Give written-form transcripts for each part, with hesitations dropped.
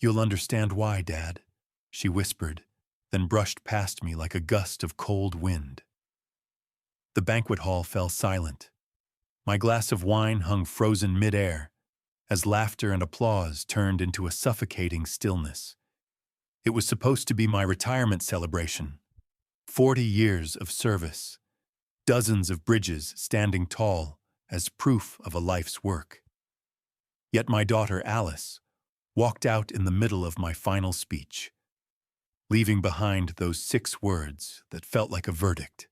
"You'll understand why, Dad," she whispered, then brushed past me like a gust of cold wind. The banquet hall fell silent. My glass of wine hung frozen mid-air, as laughter and applause turned into a suffocating stillness. It was supposed to be my retirement celebration. 40 years of service, dozens of bridges standing tall as proof of a life's work. Yet my daughter Alice walked out in the middle of my final speech, leaving behind those 6 words that felt like a verdict.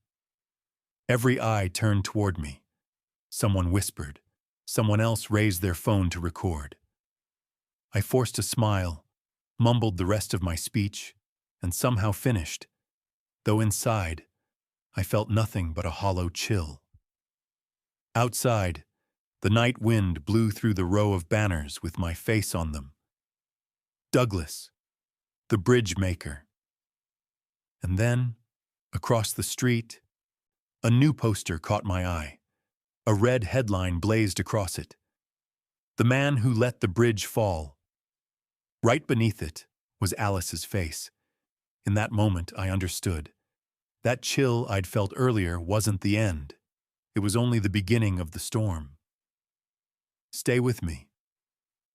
Every eye turned toward me. Someone whispered. Someone else raised their phone to record. I forced a smile, mumbled the rest of my speech, and somehow finished, though inside, I felt nothing but a hollow chill. Outside, the night wind blew through the row of banners with my face on them. Douglas, the bridge maker. And then, across the street, a new poster caught my eye. A red headline blazed across it. "The man who let the bridge fall." Right beneath it was Alice's face. In that moment, I understood. That chill I'd felt earlier wasn't the end. It was only the beginning of the storm. Stay with me,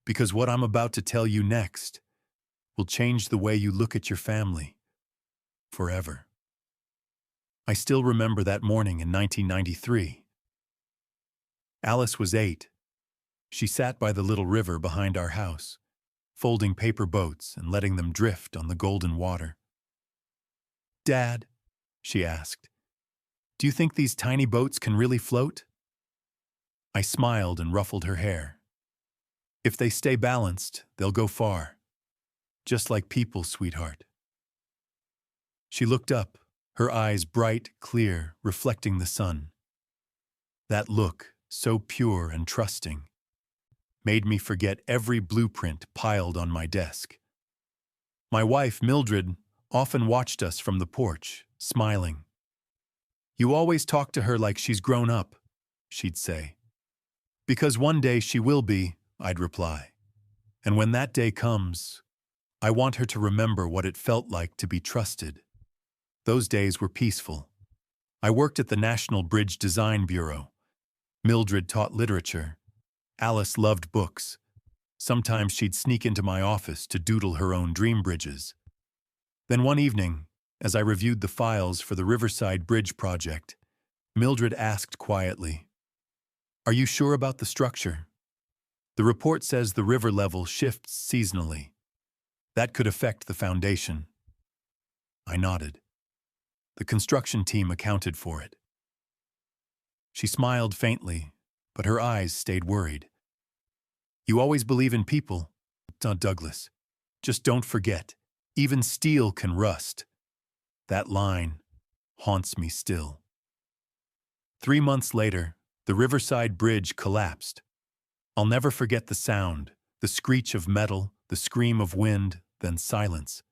because what I'm about to tell you next will change the way you look at your family forever. I still remember that morning in 1993. Alice was 8. She sat by the little river behind our house, folding paper boats and letting them drift on the golden water. "Dad," she asked, "do you think these tiny boats can really float?" I smiled and ruffled her hair. "If they stay balanced, they'll go far. Just like people, sweetheart." She looked up, her eyes bright, clear, reflecting the sun. That look, so pure and trusting, made me forget every blueprint piled on my desk. My wife, Mildred, often watched us from the porch, smiling. "You always talk to her like she's grown up," she'd say. "Because one day she will be," I'd reply. "And when that day comes, I want her to remember what it felt like to be trusted." Those days were peaceful. I worked at the National Bridge Design Bureau. Mildred taught literature. Alice loved books. Sometimes she'd sneak into my office to doodle her own dream bridges. Then one evening, as I reviewed the files for the Riverside Bridge project, Mildred asked quietly, "Are you sure about the structure? The report says the river level shifts seasonally. That could affect the foundation." I nodded. The construction team accounted for it. She smiled faintly, but her eyes stayed worried. "You always believe in people, Douglas. Just don't forget, even steel can rust." That line haunts me still. 3 months later, the Riverside Bridge collapsed. I'll never forget the sound, the screech of metal, the scream of wind, then silence.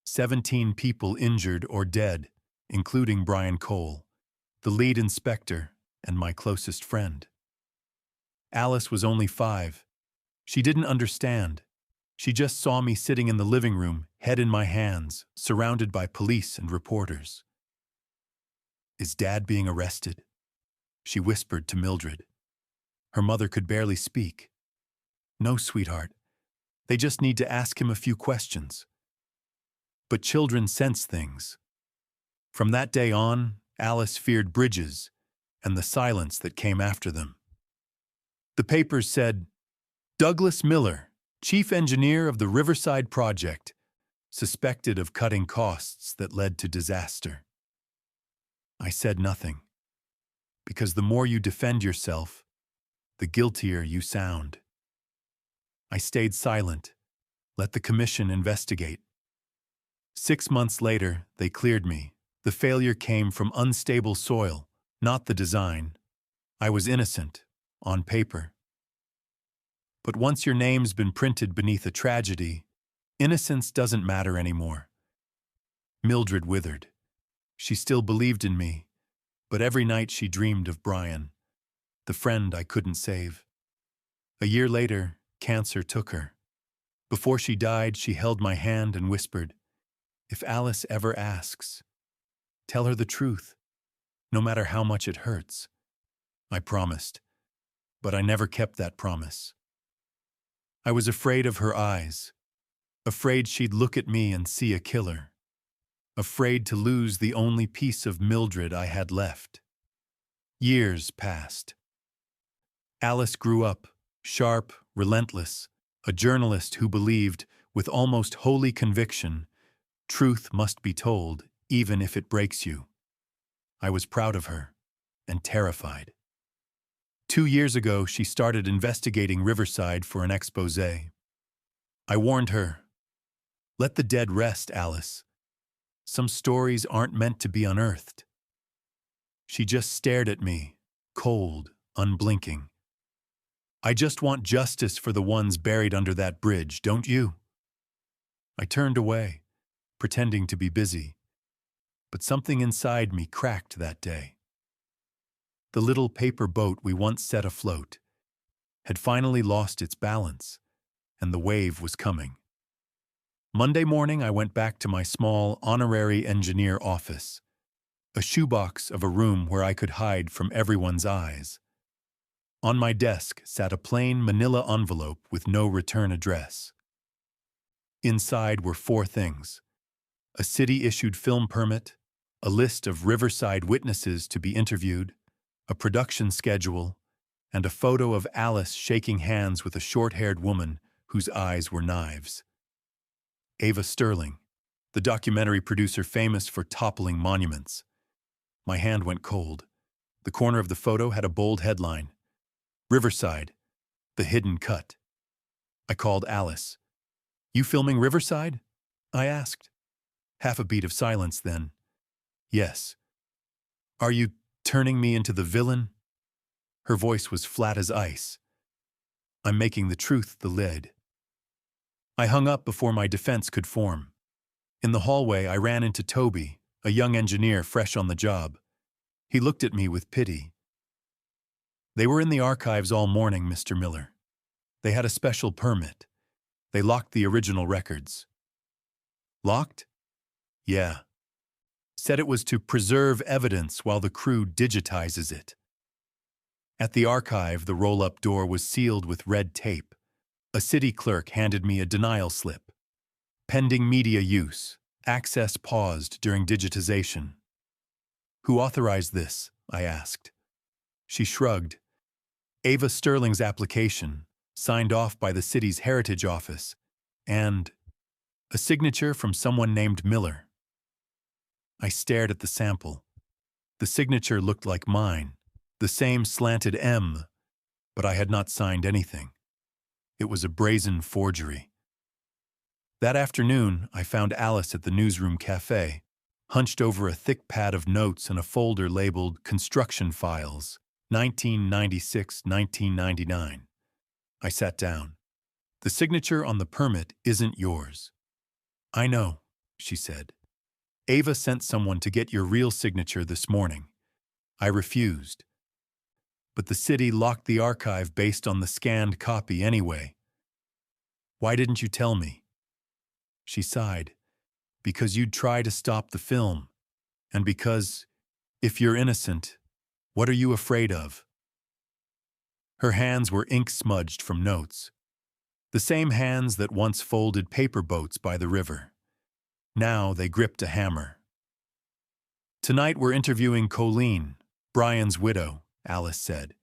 17 people injured or dead, including Brian Cole, the lead inspector and my closest friend. Alice was only 5. She didn't understand. She just saw me sitting in the living room, head in my hands, surrounded by police and reporters. "Is Dad being arrested?" she whispered to Mildred. Her mother could barely speak. "No, sweetheart. They just need to ask him a few questions." But children sense things. From that day on, Alice feared bridges and the silence that came after them. The papers said, "Douglas Miller, chief engineer of the Riverside Project, suspected of cutting costs that led to disaster." I said nothing, because the more you defend yourself, the guiltier you sound. I stayed silent, let the commission investigate. 6 months later, they cleared me. The failure came from unstable soil, not the design. I was innocent, on paper. But once your name's been printed beneath a tragedy, innocence doesn't matter anymore. Mildred withered. She still believed in me, but every night she dreamed of Brian, the friend I couldn't save. A year later, cancer took her. Before she died, she held my hand and whispered, "If Alice ever asks, tell her the truth, no matter how much it hurts." I promised, but I never kept that promise. I was afraid of her eyes, afraid she'd look at me and see a killer, afraid to lose the only piece of Mildred I had left. Years passed. Alice grew up, sharp, relentless, a journalist who believed, with almost holy conviction, truth must be told, even if it breaks you. I was proud of her, and terrified. 2 years ago, she started investigating Riverside for an exposé. I warned her, "Let the dead rest, Alice. Some stories aren't meant to be unearthed." She just stared at me, cold, unblinking. "I just want justice for the ones buried under that bridge, don't you?" I turned away, pretending to be busy, but something inside me cracked that day. The little paper boat we once set afloat had finally lost its balance, and the wave was coming. Monday morning, I went back to my small honorary engineer office, a shoebox of a room where I could hide from everyone's eyes. On my desk sat a plain manila envelope with no return address. Inside were 4 things: a city-issued film permit, a list of Riverside witnesses to be interviewed, a production schedule, and a photo of Alice shaking hands with a short-haired woman whose eyes were knives. Ava Sterling, the documentary producer famous for toppling monuments. My hand went cold. The corner of the photo had a bold headline, "Riverside, the Hidden Cut." I called Alice. "You filming Riverside?" I asked. Half a beat of silence then. "Yes." "Are you turning me into the villain?" Her voice was flat as ice. "I'm making the truth the lead." I hung up before my defense could form. In the hallway, I ran into Toby, a young engineer fresh on the job. He looked at me with pity. "They were in the archives all morning, Mr. Miller. They had a special permit. They locked the original records." "Locked?" "Yeah. Said it was to preserve evidence while the crew digitizes it." At the archive, the roll-up door was sealed with red tape. A city clerk handed me a denial slip. "Pending media use. Access paused during digitization." "Who authorized this?" I asked. She shrugged. "Ava Sterling's application, signed off by the city's heritage office, and a signature from someone named Miller." I stared at the sample. The signature looked like mine, the same slanted M, but I had not signed anything. It was a brazen forgery. That afternoon, I found Alice at the newsroom cafe, hunched over a thick pad of notes and a folder labeled Construction Files, 1996-1999. I sat down. "The signature on the permit isn't yours." "I know," she said. "Ava sent someone to get your real signature this morning. I refused. But the city locked the archive based on the scanned copy anyway. Why didn't you tell me?" She sighed. "Because you'd try to stop the film. And because, if you're innocent, what are you afraid of?" Her hands were ink-smudged from notes. The same hands that once folded paper boats by the river. Now they gripped a hammer. "Tonight we're interviewing Colleen, Brian's widow," Alice said.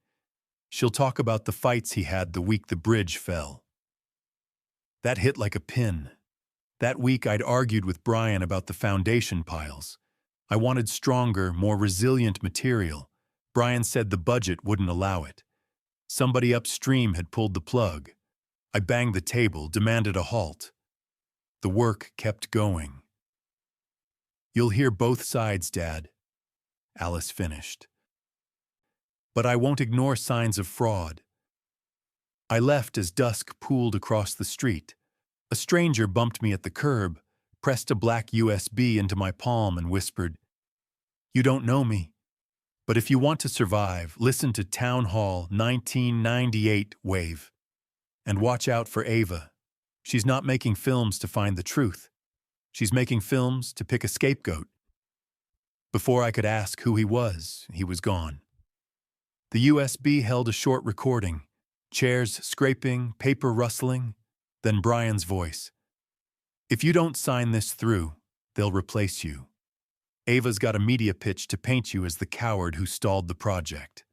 "She'll talk about the fights he had the week the bridge fell." That hit like a pin. That week I'd argued with Brian about the foundation piles. I wanted stronger, more resilient material. Brian said the budget wouldn't allow it. Somebody upstream had pulled the plug. I banged the table, demanded a halt. The work kept going. "You'll hear both sides, Dad," Alice finished. "But I won't ignore signs of fraud." I left as dusk pooled across the street. A stranger bumped me at the curb, pressed a black USB into my palm and whispered, "You don't know me, but if you want to survive, listen to Town Hall 1998 Wave. And watch out for Ava. She's not making films to find the truth. She's making films to pick a scapegoat. Before I could ask who he was gone. The USB held a short recording, chairs scraping, paper rustling, then Brian's voice. If you don't sign this through, they'll replace you. Ava's got a media pitch to paint you as the coward who stalled the project.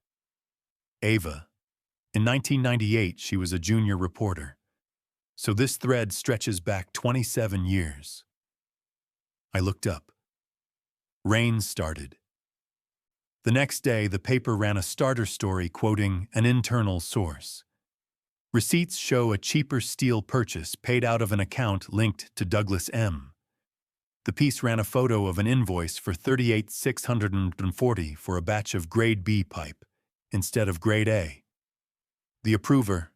Ava. In 1998, she was a junior reporter. So this thread stretches back 27 years. I looked up. Rain started. The next day, the paper ran a starter story quoting an internal source. Receipts show a cheaper steel purchase paid out of an account linked to Douglas M. The piece ran a photo of an invoice for $38,640 for a batch of grade B pipe instead of grade A. The approver,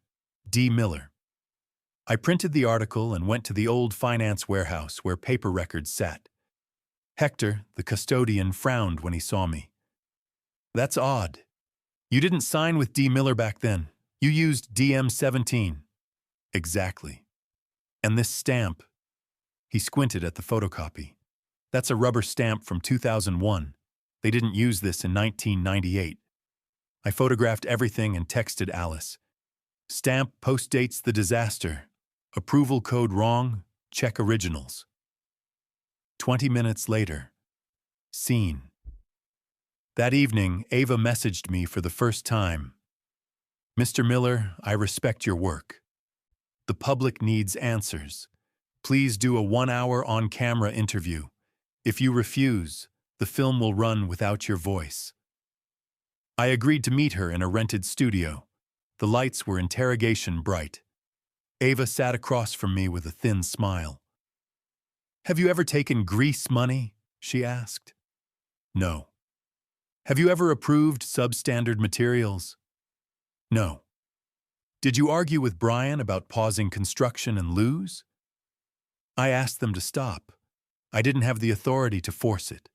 D. Miller. I printed the article and went to the old finance warehouse where paper records sat. Hector, the custodian, frowned when he saw me. That's odd. You didn't sign with D. Miller back then. You used DM-17. Exactly. And this stamp. He squinted at the photocopy. That's a rubber stamp from 2001. They didn't use this in 1998. I photographed everything and texted Alice. Stamp postdates the disaster. Approval code wrong. Check originals. 20 minutes later. Scene. That evening, Ava messaged me for the first time. Mr. Miller, I respect your work. The public needs answers. Please do a 1-hour on-camera interview. If you refuse, the film will run without your voice. I agreed to meet her in a rented studio. The lights were interrogation bright. Ava sat across from me with a thin smile. Have you ever taken grease money? She asked. No. Have you ever approved substandard materials? No. Did you argue with Brian about pausing construction and lose? I asked them to stop. I didn't have the authority to force it.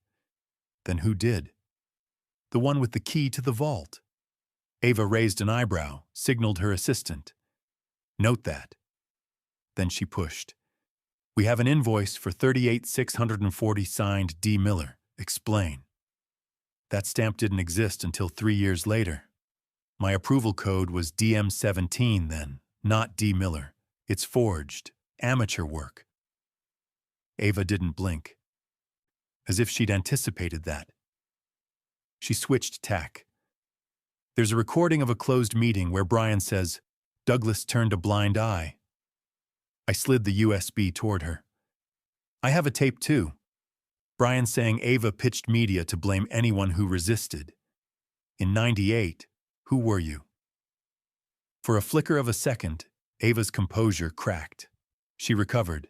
Then who did? The one with the key to the vault. Ava raised an eyebrow, signaled her assistant. Note that. Then she pushed. We have an invoice for $38,640 signed D. Miller. Explain. That stamp didn't exist until 3 years later. My approval code was DM-17 then, not D. Miller. It's forged. Amateur work. Ava didn't blink. As if she'd anticipated that. She switched tack. There's a recording of a closed meeting where Brian says, Douglas turned a blind eye. I slid the USB toward her. I have a tape too. Brian saying Ava pitched media to blame anyone who resisted. In '98, who were you? For a flicker of a second, Ava's composure cracked. She recovered.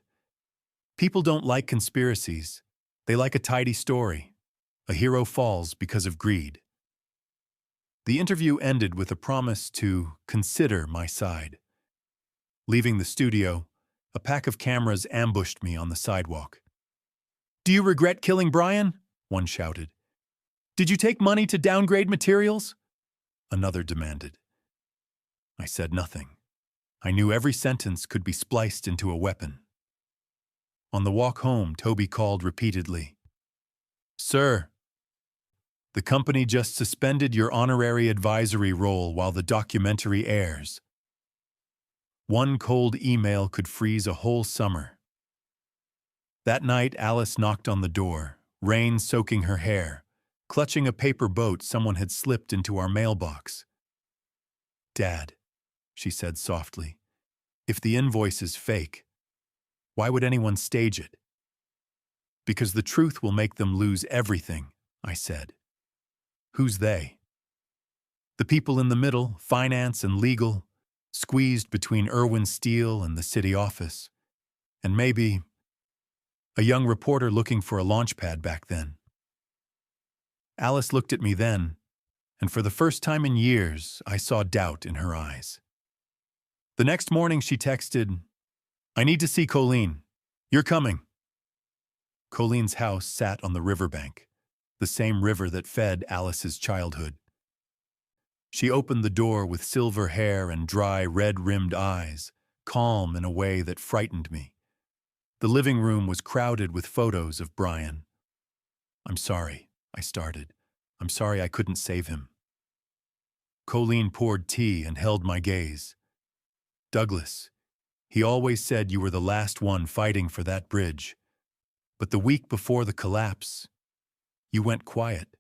People don't like conspiracies. They like a tidy story. A hero falls because of greed. The interview ended with a promise to consider my side. Leaving the studio, a pack of cameras ambushed me on the sidewalk. Do you regret killing Brian? One shouted. Did you take money to downgrade materials? Another demanded. I said nothing. I knew every sentence could be spliced into a weapon. On the walk home, Toby called repeatedly. Sir, the company just suspended your honorary advisory role while the documentary airs. One cold email could freeze a whole summer. That night, Alice knocked on the door, rain soaking her hair, clutching a paper boat someone had slipped into our mailbox. Dad, she said softly, if the invoice is fake, why would anyone stage it? Because the truth will make them lose everything, I said. Who's they? The people in the middle, finance and legal, squeezed between Irwin Steele and the city office, and maybe a young reporter looking for a launch pad back then. Alice looked at me then, and for the first time in years, I saw doubt in her eyes. The next morning she texted, I need to see Colleen. You're coming. Colleen's house sat on the riverbank, the same river that fed Alice's childhood. She opened the door with silver hair and dry, red-rimmed eyes, calm in a way that frightened me. The living room was crowded with photos of Brian. "I'm sorry," I started. "I'm sorry I couldn't save him." Colleen poured tea and held my gaze. "Douglas, he always said you were the last one fighting for that bridge. But the week before the collapse, you went quiet.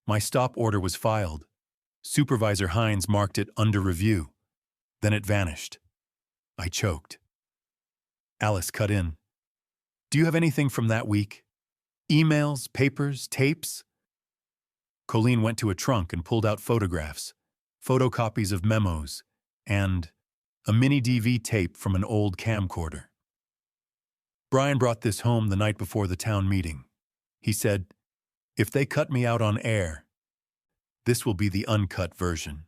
My stop order was filed. Supervisor Hines marked it under review. Then it vanished." I choked. Alice cut in. "Do you have anything from that week? Emails, papers, tapes?" Colleen went to a trunk and pulled out photographs, photocopies of memos, and a mini DV tape from an old camcorder. "Brian brought this home the night before the town meeting. He said, 'If they cut me out on air, this will be the uncut version.'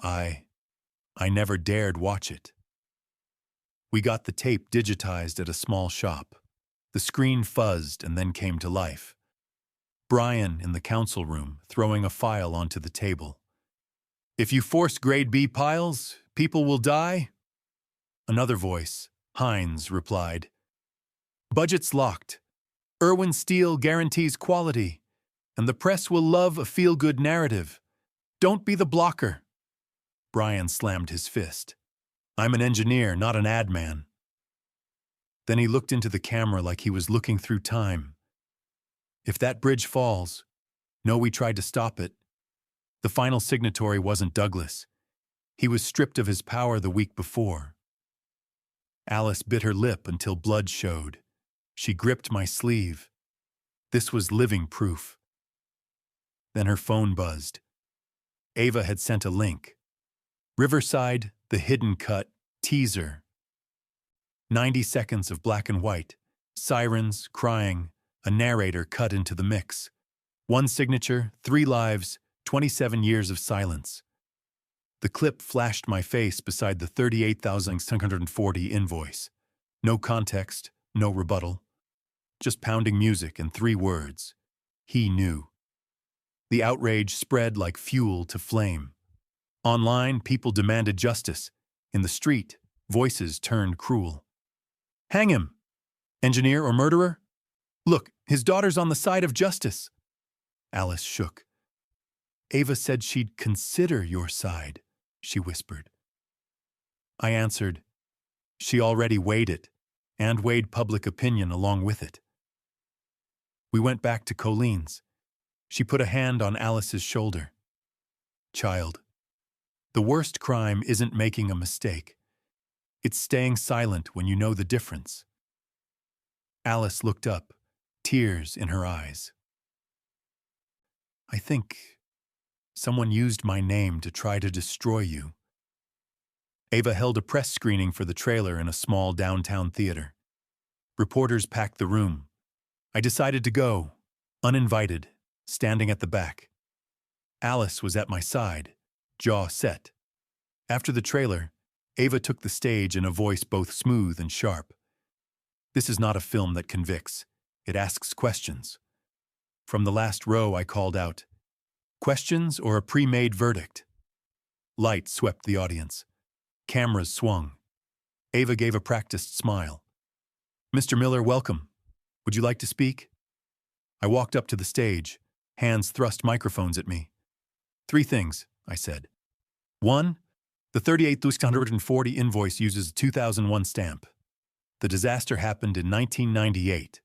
I never dared watch it." We got the tape digitized at a small shop. The screen fuzzed and then came to life. Brian in the council room throwing a file onto the table. "If you force grade B piles, people will die?" Another voice, Hines, replied, "Budget's locked. Irwin Steel guarantees quality, and the press will love a feel-good narrative. Don't be the blocker." Brian slammed his fist. "I'm an engineer, not an ad man." Then he looked into the camera like he was looking through time. "If that bridge falls, know we tried to stop it. The final signatory wasn't Douglas. He was stripped of his power the week before." Alice bit her lip until blood showed. She gripped my sleeve. This was living proof. Then her phone buzzed. Ava had sent a link. Riverside, the hidden cut, teaser. 90 seconds of black and white, sirens, crying, a narrator cut into the mix. One signature, 3 lives, 27 years of silence. The clip flashed my face beside the $38,640 invoice. No context, no rebuttal. Just pounding music and 3 words. He knew. The outrage spread like fuel to flame. Online, people demanded justice. In the street, voices turned cruel. "Hang him! Engineer or murderer? Look, his daughter's on the side of justice." Alice shook. "Ava said she'd consider your side," she whispered. I answered, "She already weighed it, and weighed public opinion along with it." We went back to Colleen's. She put a hand on Alice's shoulder. "Child, the worst crime isn't making a mistake. It's staying silent when you know the difference." Alice looked up, tears in her eyes. "I think someone used my name to try to destroy you." Ava held a press screening for the trailer in a small downtown theater. Reporters packed the room. I decided to go, uninvited, standing at the back. Alice was at my side, jaw set. After the trailer, Ava took the stage in a voice both smooth and sharp. "This is not a film that convicts. It asks questions." From the last row, I called out, "Questions or a pre-made verdict?" Light swept the audience. Cameras swung. Ava gave a practiced smile. "Mr. Miller, welcome. Would you like to speak?" I walked up to the stage. Hands thrust microphones at me. "3 things," I said. 1, the 38,640 invoice uses a 2001 stamp. The disaster happened in 1998.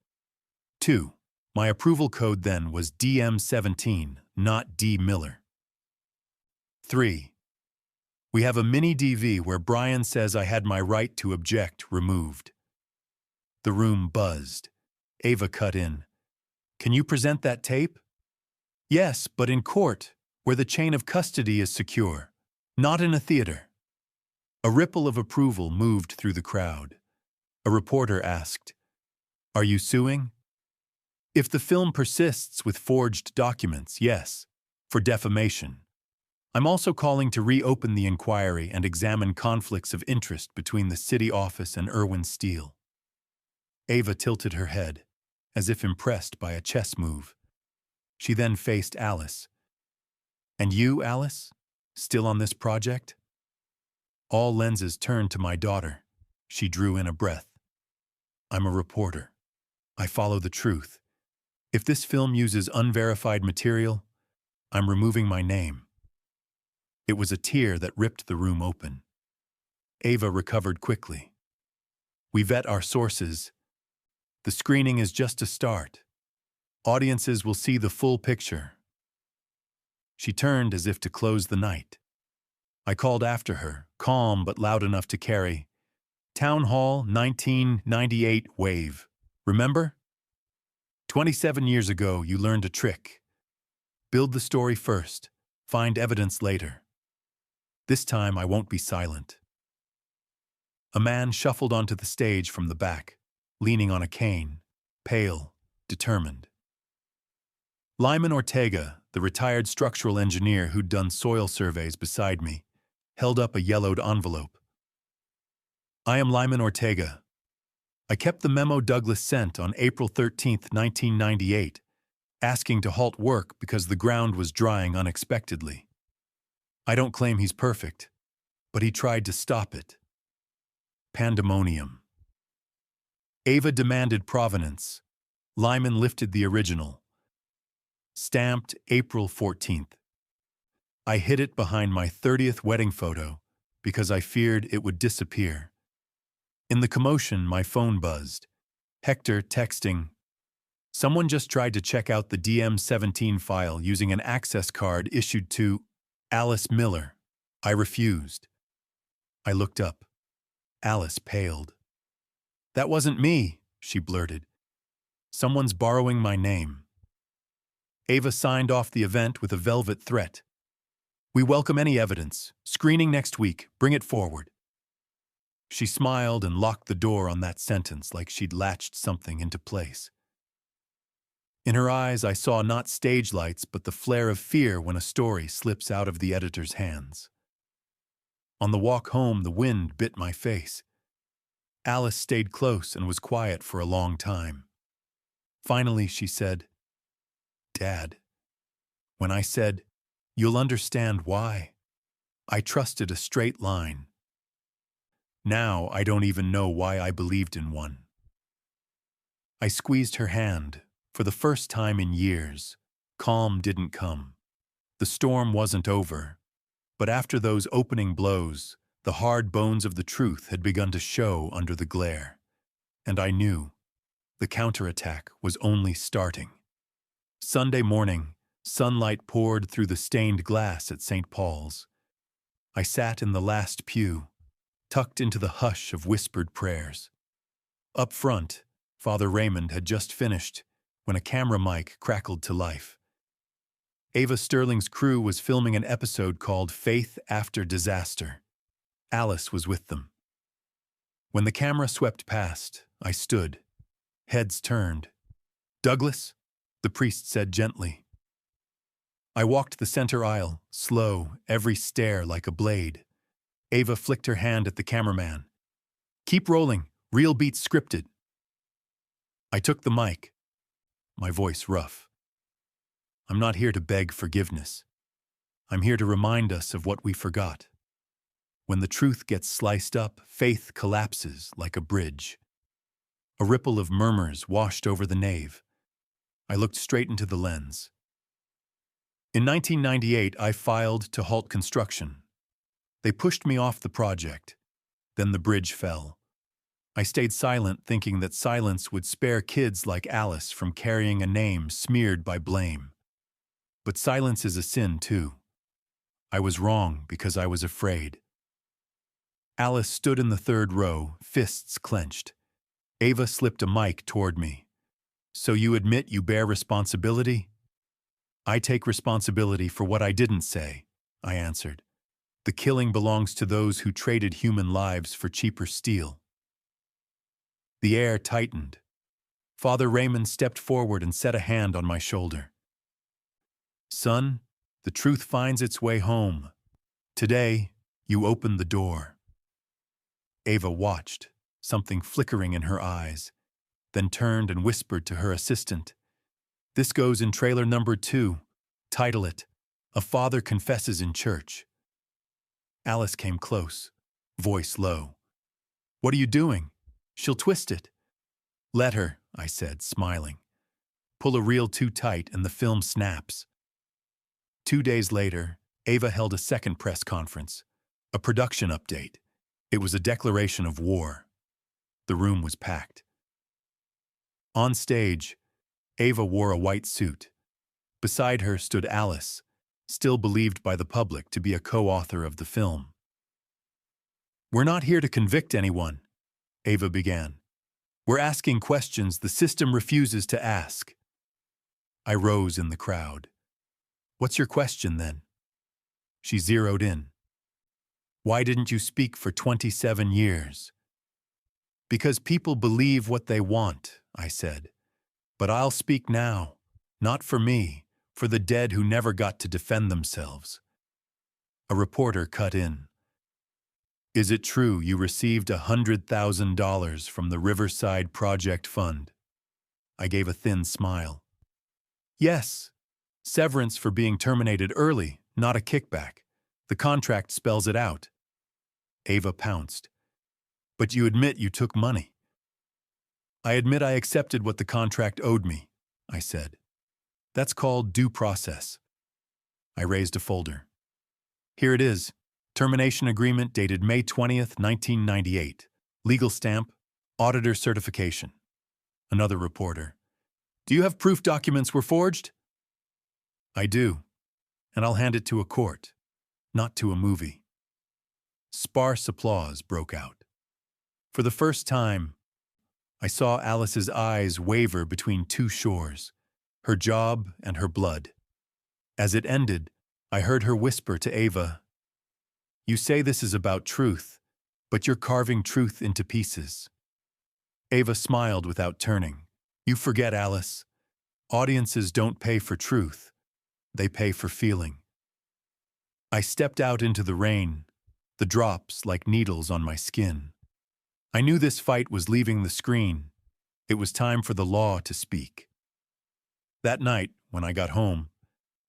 2, my approval code then was DM17, not D. Miller. 3, we have a mini DV where Brian says I had my right to object removed. The room buzzed. Ava cut in. "Can you present that tape?" "Yes, but in court, where the chain of custody is secure, not in a theater." A ripple of approval moved through the crowd. A reporter asked, "Are you suing?" "If the film persists with forged documents, yes, for defamation. I'm also calling to reopen the inquiry and examine conflicts of interest between the city office and Irwin Steel." Ava tilted her head, as if impressed by a chess move. She then faced Alice. "And you, Alice? Still on this project?" All lenses turned to my daughter. She drew in a breath. I'm a reporter. I follow the truth. If this film uses unverified material, I'm removing my name. It was a tear that ripped the room open. Ava recovered quickly. We vet our sources. The screening is just a start. Audiences will see the full picture. She turned as if to close the night. I called after her, calm but loud enough to carry. Town Hall, 1998 wave. Remember? 27 years ago, you learned a trick. Build the story first, find evidence later. This time, I won't be silent. A man shuffled onto the stage from the back, leaning on a cane, pale, determined. Lyman Ortega, the retired structural engineer who'd done soil surveys beside me, held up a yellowed envelope. I am Lyman Ortega. I kept the memo Douglas sent on April 13, 1998, asking to halt work because the ground was drying unexpectedly. I don't claim he's perfect, but he tried to stop it. Pandemonium. Ava demanded provenance. Lyman lifted the original. Stamped April 14th. I hid it behind my 30th wedding photo because I feared it would disappear. In the commotion, my phone buzzed. Hector texting, "Someone just tried to check out the DM-17 file using an access card issued to Alice Miller." I refused. I looked up. Alice paled. "That wasn't me," she blurted. "Someone's borrowing my name." Ava signed off the event with a velvet threat. "We welcome any evidence. Screening next week. Bring it forward." She smiled and locked the door on that sentence like she'd latched something into place. In her eyes, I saw not stage lights, but the flare of fear when a story slips out of the editor's hands. On the walk home, the wind bit my face. Alice stayed close and was quiet for a long time. Finally, she said, "Dad." When I said, "You'll understand why," I trusted a straight line. Now I don't even know why I believed in one. I squeezed her hand. For the first time in years, calm didn't come. The storm wasn't over, but after those opening blows, the hard bones of the truth had begun to show under the glare. And I knew the counterattack was only starting. Sunday morning, sunlight poured through the stained glass at St. Paul's. I sat in the last pew, tucked into the hush of whispered prayers. Up front, Father Raymond had just finished when a camera mic crackled to life. Ava Sterling's crew was filming an episode called Faith After Disaster. Alice was with them. When the camera swept past, I stood. Heads turned. "Douglas," the priest said gently. I walked the center aisle, slow, every stare like a blade. Ava flicked her hand at the cameraman. "Keep rolling, real beats scripted." I took the mic, my voice rough. "I'm not here to beg forgiveness. I'm here to remind us of what we forgot. When the truth gets sliced up, faith collapses like a bridge." A ripple of murmurs washed over the nave. I looked straight into the lens. In 1998, I filed to halt construction. They pushed me off the project. Then the bridge fell. I stayed silent, thinking that silence would spare kids like Alice from carrying a name smeared by blame. But silence is a sin, too. I was wrong because I was afraid. Alice stood in the third row, fists clenched. Ava slipped a mic toward me. "So you admit you bear responsibility?" "I take responsibility for what I didn't say," I answered. "The killing belongs to those who traded human lives for cheaper steel." The air tightened. Father Raymond stepped forward and set a hand on my shoulder. "Son, the truth finds its way home. Today, you opened the door." Ava watched, something flickering in her eyes, then turned and whispered to her assistant, "This goes in trailer number 2. Title it, 'A Father Confesses in Church.'" Alice came close. voice low. What are you doing? She'll twist it. Let her, I said, smiling. Pull a reel too tight and the film snaps. 2 days later, Ava held a second press conference, a production update. It was a declaration of war. The room was packed. On stage, Ava wore a white suit. Beside her stood Alice, still believed by the public to be a co-author of the film. We're not here to convict anyone, Ava began. We're asking questions the system refuses to ask. I rose in the crowd. What's your question then? She zeroed in. Why didn't you speak for 27 years? Because people believe what they want, I said. But I'll speak now, not for me, for the dead who never got to defend themselves. A reporter cut in. Is it true you received $100,000 from the Riverside Project Fund? I gave a thin smile. Yes. Severance for being terminated early, not a kickback. The contract spells it out. Ava pounced. But you admit you took money. I admit I accepted what the contract owed me, I said. That's called due process. I raised a folder. Here it is. Termination agreement dated May 20th, 1998. Legal stamp, auditor certification. Another reporter. Do you have proof documents were forged? I do, and I'll hand it to a court, not to a movie. Sparse applause broke out. For the first time, I saw Alice's eyes waver between two shores, her job and her blood. As it ended, I heard her whisper to Ava, You say this is about truth, but you're carving truth into pieces. Ava smiled without turning. You forget, Alice. Audiences don't pay for truth. They pay for feeling. I stepped out into the rain, the drops like needles on my skin. I knew this fight was leaving the screen. It was time for the law to speak. That night, when I got home,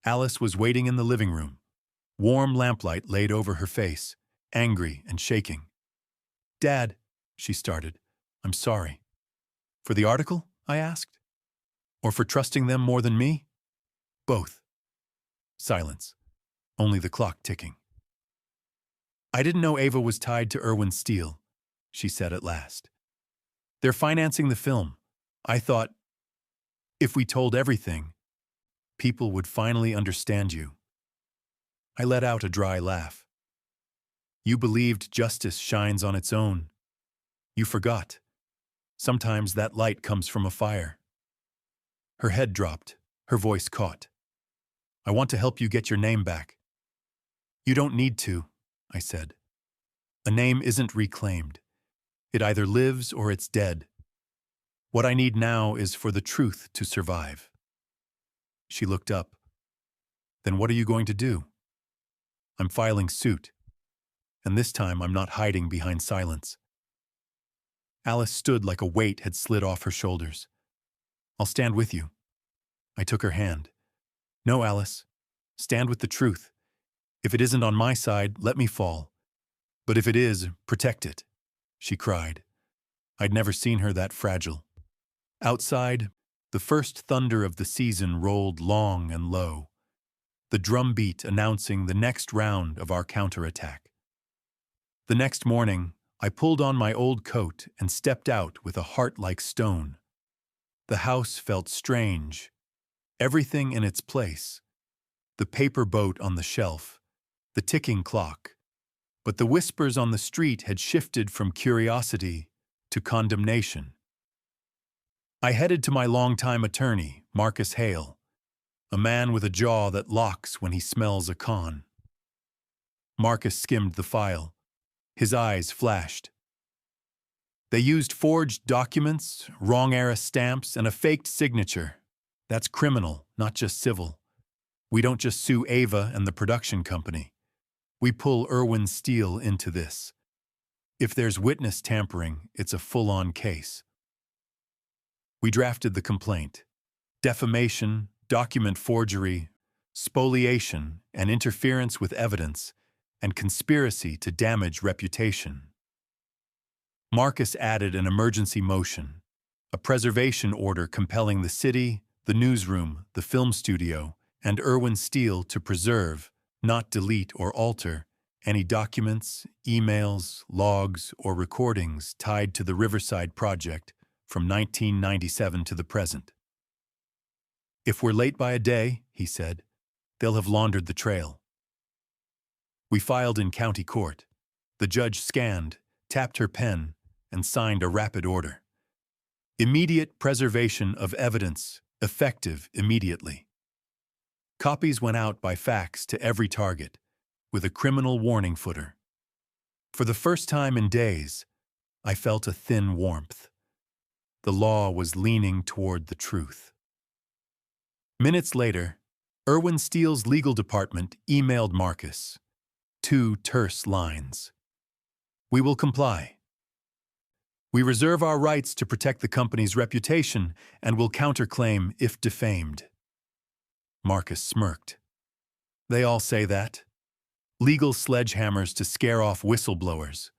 Alice was waiting in the living room. Warm lamplight laid over her face, angry and shaking. Dad, she started, I'm sorry. For the article? I asked. Or for trusting them more than me? Both. Silence. Only the clock ticking. I didn't know Ava was tied to Irwin Steele, she said at last. They're financing the film. I thought, if we told everything, people would finally understand you. I let out a dry laugh. You believed justice shines on its own. You forgot. Sometimes that light comes from a fire. Her head dropped, her voice caught. I want to help you get your name back. You don't need to, I said. A name isn't reclaimed. It either lives or it's dead. What I need now is for the truth to survive. She looked up. Then what are you going to do? I'm filing suit. And this time I'm not hiding behind silence. Alice stood like a weight had slid off her shoulders. I'll stand with you. I took her hand. No, Alice. Stand with the truth. If it isn't on my side, let me fall. But if it is, protect it, she cried. I'd never seen her that fragile. Outside, the first thunder of the season rolled long and low, the drum beat announcing the next round of our counterattack. The next morning, I pulled on my old coat and stepped out with a heart like stone. The house felt strange, everything in its place. The paper boat on the shelf, the ticking clock. But the whispers on the street had shifted from curiosity to condemnation. I headed to my longtime attorney, Marcus Hale, a man with a jaw that locks when he smells a con. Marcus skimmed the file. His eyes flashed. They used forged documents, wrong-era stamps, and a faked signature. That's criminal, not just civil. We don't just sue Ava and the production company. We pull Irwin Steele into this. If there's witness tampering, it's a full-on case. We drafted the complaint. Defamation, document forgery, spoliation, and interference with evidence, and conspiracy to damage reputation. Marcus added an emergency motion, a preservation order compelling the city, the newsroom, the film studio, and Irwin Steele to preserve, not delete or alter, any documents, emails, logs, or recordings tied to the Riverside Project from 1997 to the present. "If we're late by a day," he said, "they'll have laundered the trail." We filed in county court. The judge scanned, tapped her pen, and signed a rapid order. Immediate preservation of evidence, effective immediately. Copies went out by fax to every target, with a criminal warning footer. For the first time in days, I felt a thin warmth. The law was leaning toward the truth. Minutes later, Irwin Steele's legal department emailed Marcus. 2 terse lines. "We will comply. We reserve our rights to protect the company's reputation and will counterclaim if defamed." Marcus smirked. "They all say that. Legal sledgehammers to scare off whistleblowers."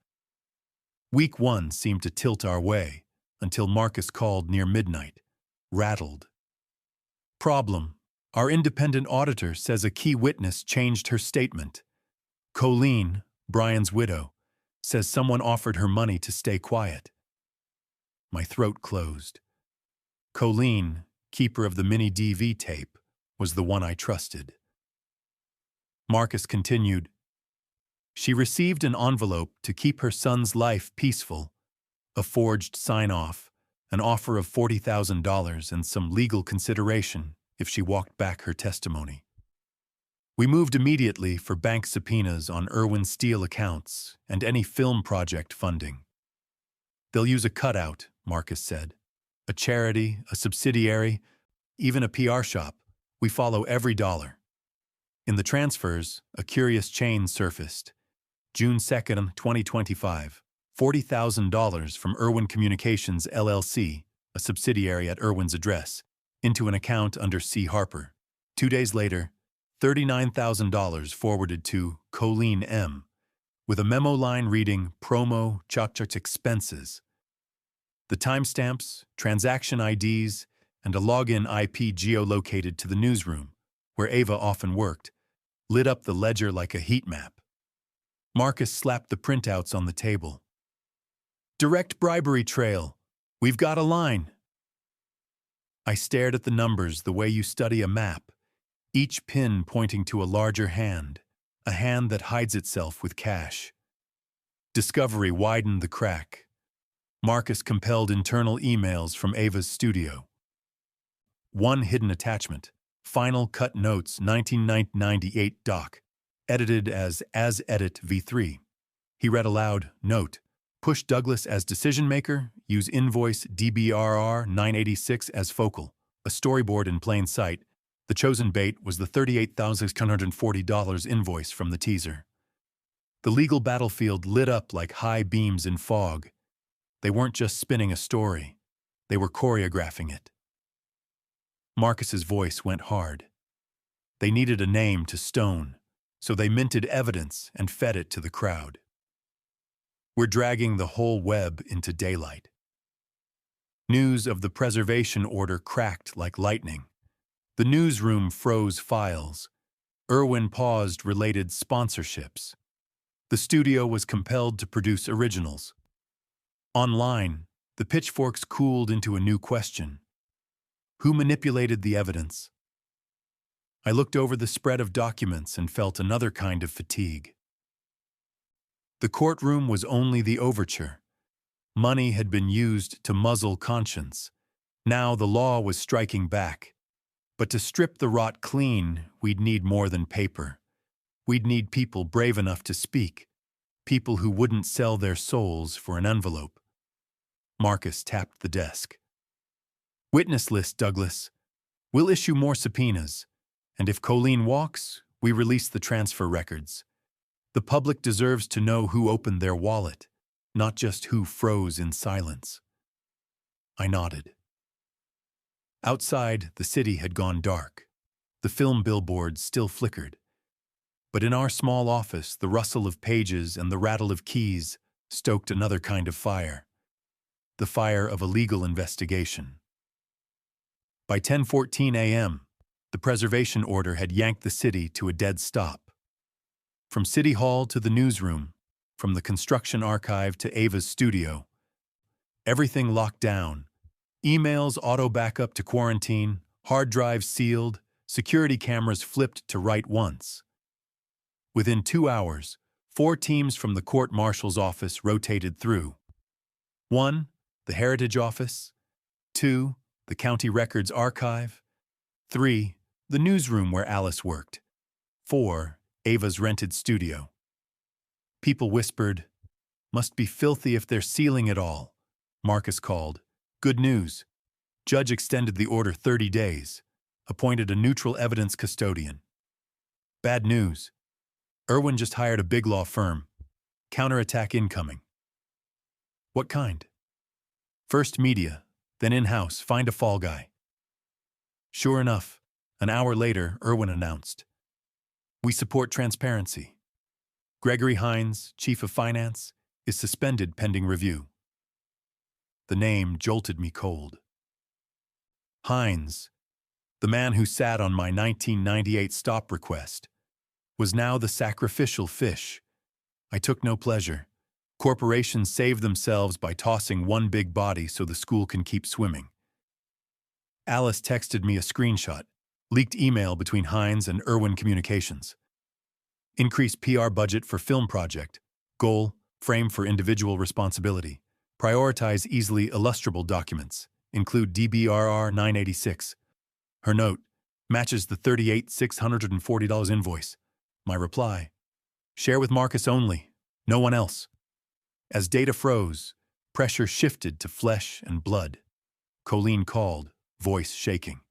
Week 1 seemed to tilt our way until Marcus called near midnight, rattled. "Problem. Our independent auditor says a key witness changed her statement. Colleen, Brian's widow, says someone offered her money to stay quiet." My throat closed. Colleen, keeper of the mini DV tape, was the one I trusted. Marcus continued. "She received an envelope to keep her son's life peaceful, a forged sign-off, an offer of $40,000 and some legal consideration if she walked back her testimony. We moved immediately for bank subpoenas on Irwin Steele accounts and any film project funding. They'll use a cutout, Marcus said. A charity, a subsidiary, even a PR shop. We follow every dollar. In the transfers, a curious chain surfaced. June 2nd, 2025, $40,000 from Irwin Communications LLC, a subsidiary at Irwin's address, into an account under C. Harper. 2 days later, $39,000 forwarded to Colleen M., with a memo line reading Promo Chachach Expenses. The timestamps, transaction IDs, and a login IP geolocated to the newsroom, where Ava often worked, lit up the ledger like a heat map. Marcus slapped the printouts on the table. "Direct bribery trail. We've got a line." I stared at the numbers the way you study a map, each pin pointing to a larger hand, a hand that hides itself with cash. Discovery widened the crack. Marcus compelled internal emails from Ava's studio. One hidden attachment, Final Cut Notes 1998 doc, edited as edit v3. He read aloud, "Note, push Douglas as decision maker, use invoice DBRR 986 as focal, a storyboard in plain sight. The chosen bait was the $38,640 invoice from the teaser." The legal battlefield lit up like high beams in fog. They weren't just spinning a story. They were choreographing it. Marcus's voice went hard. They needed a name to stone, so they minted evidence and fed it to the crowd. We're dragging the whole web into daylight. News of the preservation order cracked like lightning. The newsroom froze files. Irwin paused related sponsorships. The studio was compelled to produce originals. Online, the pitchforks cooled into a new question. Who manipulated the evidence? I looked over the spread of documents and felt another kind of fatigue. The courtroom was only the overture. Money had been used to muzzle conscience. Now the law was striking back. But to strip the rot clean, we'd need more than paper. We'd need people brave enough to speak, people who wouldn't sell their souls for an envelope. Marcus tapped the desk. "Witness list, Douglas. We'll issue more subpoenas, and if Colleen walks, we release the transfer records. The public deserves to know who opened their wallet, not just who froze in silence." I nodded. Outside, the city had gone dark. The film billboards still flickered. But in our small office, the rustle of pages and the rattle of keys stoked another kind of fire, the fire of a legal investigation. By 10:14 a.m., the preservation order had yanked the city to a dead stop. From City Hall to the newsroom, from the construction archive to Ava's studio, everything locked down. Emails auto-backup to quarantine, hard drives sealed, security cameras flipped to write once. Within 2 hours, 4 teams from the court-martial's office rotated through. 1, the Heritage Office. 2, the County Records Archive. 3, the newsroom where Alice worked. 4, Ava's rented studio. People whispered, "Must be filthy if they're sealing it all." Marcus called, "Good news. Judge extended the order 30 days, appointed a neutral evidence custodian." Bad news. Irwin just hired a big law firm. Counterattack incoming. What kind? First media, then in-house, find a fall guy. Sure enough, an hour later, Irwin announced, "We support transparency. Gregory Hines, Chief of Finance, is suspended pending review." The name jolted me cold. Hines, the man who sat on my 1998 stop request, was now the sacrificial fish. I took no pleasure. Corporations save themselves by tossing one big body so the school can keep swimming. Alice texted me a screenshot, leaked email between Hines and Irwin Communications. Increase PR budget for film project. Goal, frame for individual responsibility. Prioritize easily illustrable documents. Include DBRR 986. Her note matches the $38,640 invoice. My reply, share with Marcus only, no one else. As data froze, pressure shifted to flesh and blood. Colleen called, voice shaking.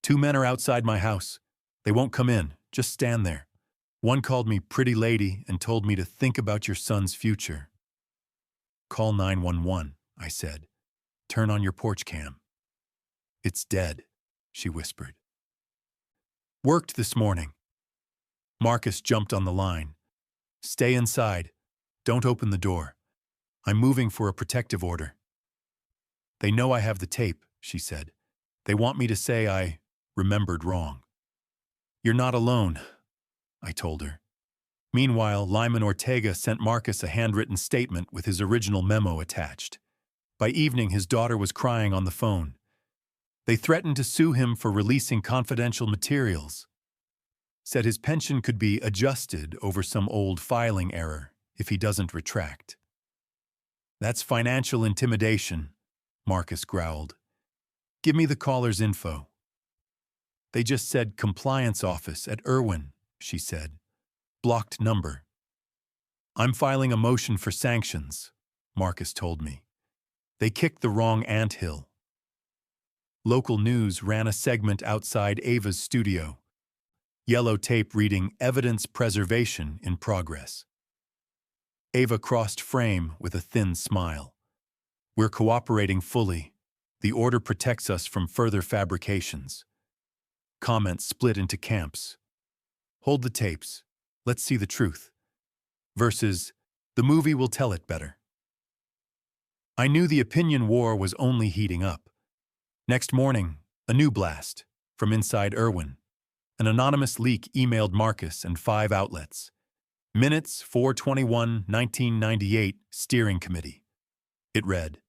2 men are outside my house. They won't come in, just stand there. One called me pretty lady and told me to think about your son's future. Call 911, I said. Turn on your porch cam. It's dead, she whispered. Worked this morning. Marcus jumped on the line. Stay inside. Don't open the door. I'm moving for a protective order. They know I have the tape, she said. They want me to say I remembered wrong. You're not alone, I told her. Meanwhile, Lyman Ortega sent Marcus a handwritten statement with his original memo attached. By evening, his daughter was crying on the phone. They threatened to sue him for releasing confidential materials. Said his pension could be adjusted over some old filing error if he doesn't retract. That's financial intimidation, Marcus growled. Give me the caller's info. They just said compliance office at Irwin, she said. Blocked number. I'm filing a motion for sanctions, Marcus told me. They kicked the wrong anthill. Local news ran a segment outside Ava's studio. Yellow tape reading evidence preservation in progress. Ava crossed frame with a thin smile. We're cooperating fully. The order protects us from further fabrications. Comments split into camps. Hold the tapes. Let's see the truth. Versus, the movie will tell it better. I knew the opinion war was only heating up. Next morning, a new blast from inside Irwin. An anonymous leak emailed Marcus and 5 outlets. Minutes 4/21/1998 Steering Committee. It read,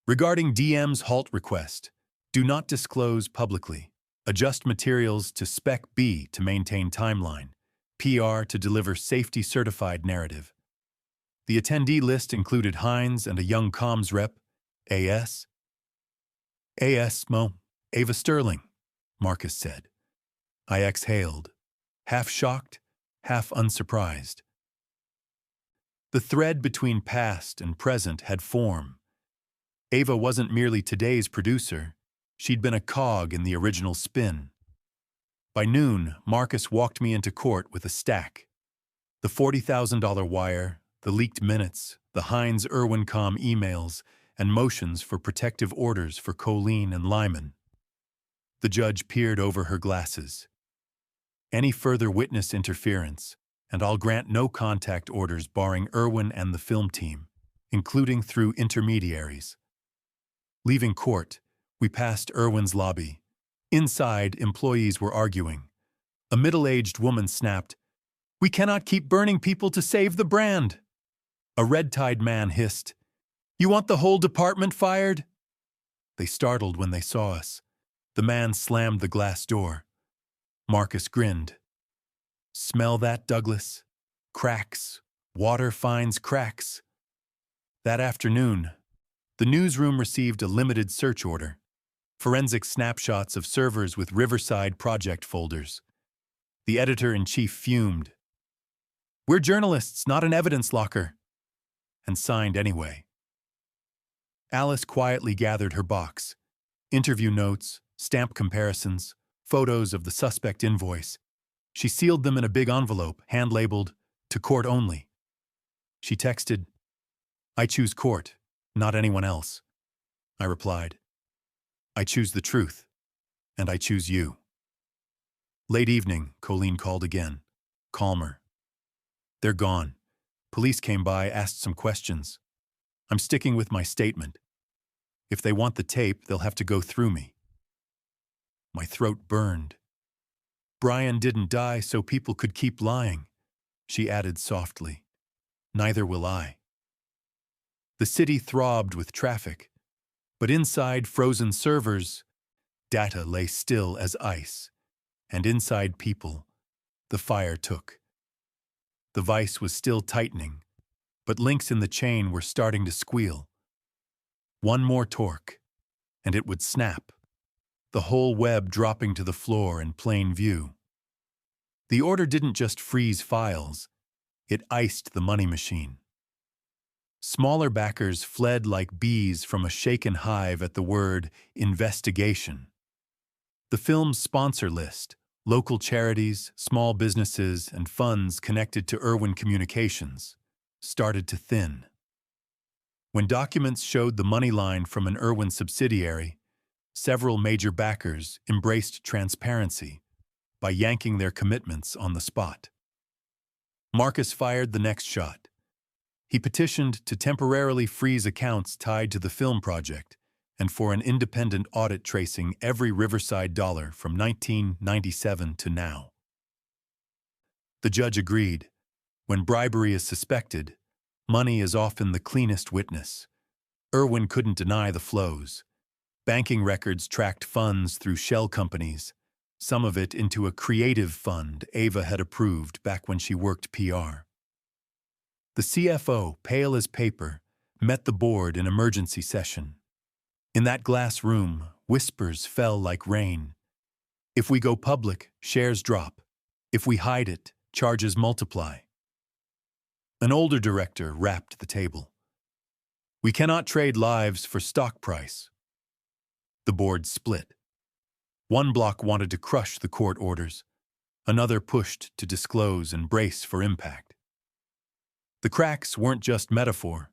regarding DM's halt request, do not disclose publicly. Adjust materials to Spec B to maintain timeline. PR to deliver safety-certified narrative. The attendee list included Hines and a young comms rep, AS. AS, Mo, Ava Sterling, Marcus said. I exhaled, half shocked, half unsurprised. The thread between past and present had form. Ava wasn't merely today's producer. She'd been a cog in the original spin. By noon, Marcus walked me into court with a stack. The $40,000 wire, the leaked minutes, the Hines-Irwin-Com emails, and motions for protective orders for Colleen and Lyman. The judge peered over her glasses. any further witness interference, and I'll grant no contact orders barring Irwin and the film team, including through intermediaries. Leaving court, we passed Irwin's lobby. Inside, employees were arguing. A middle-aged woman snapped, "We cannot keep burning people to save the brand." A red-tied man hissed, "You want the whole department fired?" They startled when they saw us. The man slammed the glass door. Marcus grinned. "Smell that, Douglas? Cracks. Water finds cracks." That afternoon, the newsroom received a limited search order. Forensic snapshots of servers with Riverside project folders. The editor-in-chief fumed. "We're journalists, not an evidence locker," and signed anyway. Alice quietly gathered her box. Interview notes, stamp comparisons, photos of the suspect invoice. She sealed them in a big envelope, hand-labeled, "To court only." She texted, "I choose court, not anyone else." I replied, "I choose the truth, and I choose you." Late evening, Colleen called again, calmer. "They're gone. Police came by, asked some questions. I'm sticking with my statement. If they want the tape, they'll have to go through me." My throat burned. "Brian didn't die so people could keep lying," she added softly. "Neither will I." The city throbbed with traffic, but inside frozen servers, data lay still as ice, and inside people, the fire took. The vice was still tightening, but links in the chain were starting to squeal. One more torque, and it would snap, the whole web dropping to the floor in plain view. The order didn't just freeze files, it iced the money machine. Smaller backers fled like bees from a shaken hive at the word investigation. The film's sponsor list, local charities, small businesses, and funds connected to Irwin Communications, started to thin. When documents showed the money line from an Irwin subsidiary, several major backers embraced transparency by yanking their commitments on the spot. Marcus fired the next shot. He petitioned to temporarily freeze accounts tied to the film project and for an independent audit tracing every Riverside dollar from 1997 to now. The judge agreed. When bribery is suspected, money is often the cleanest witness. Irwin couldn't deny the flows. Banking records tracked funds through shell companies, some of it into a creative fund Ava had approved back when she worked PR. The CFO, pale as paper, met the board in emergency session. In that glass room, whispers fell like rain. If we go public, shares drop. If we hide it, charges multiply. An older director rapped the table. "We cannot trade lives for stock price." The board split. One bloc wanted to crush the court orders. Another pushed to disclose and brace for impact. The cracks weren't just metaphor.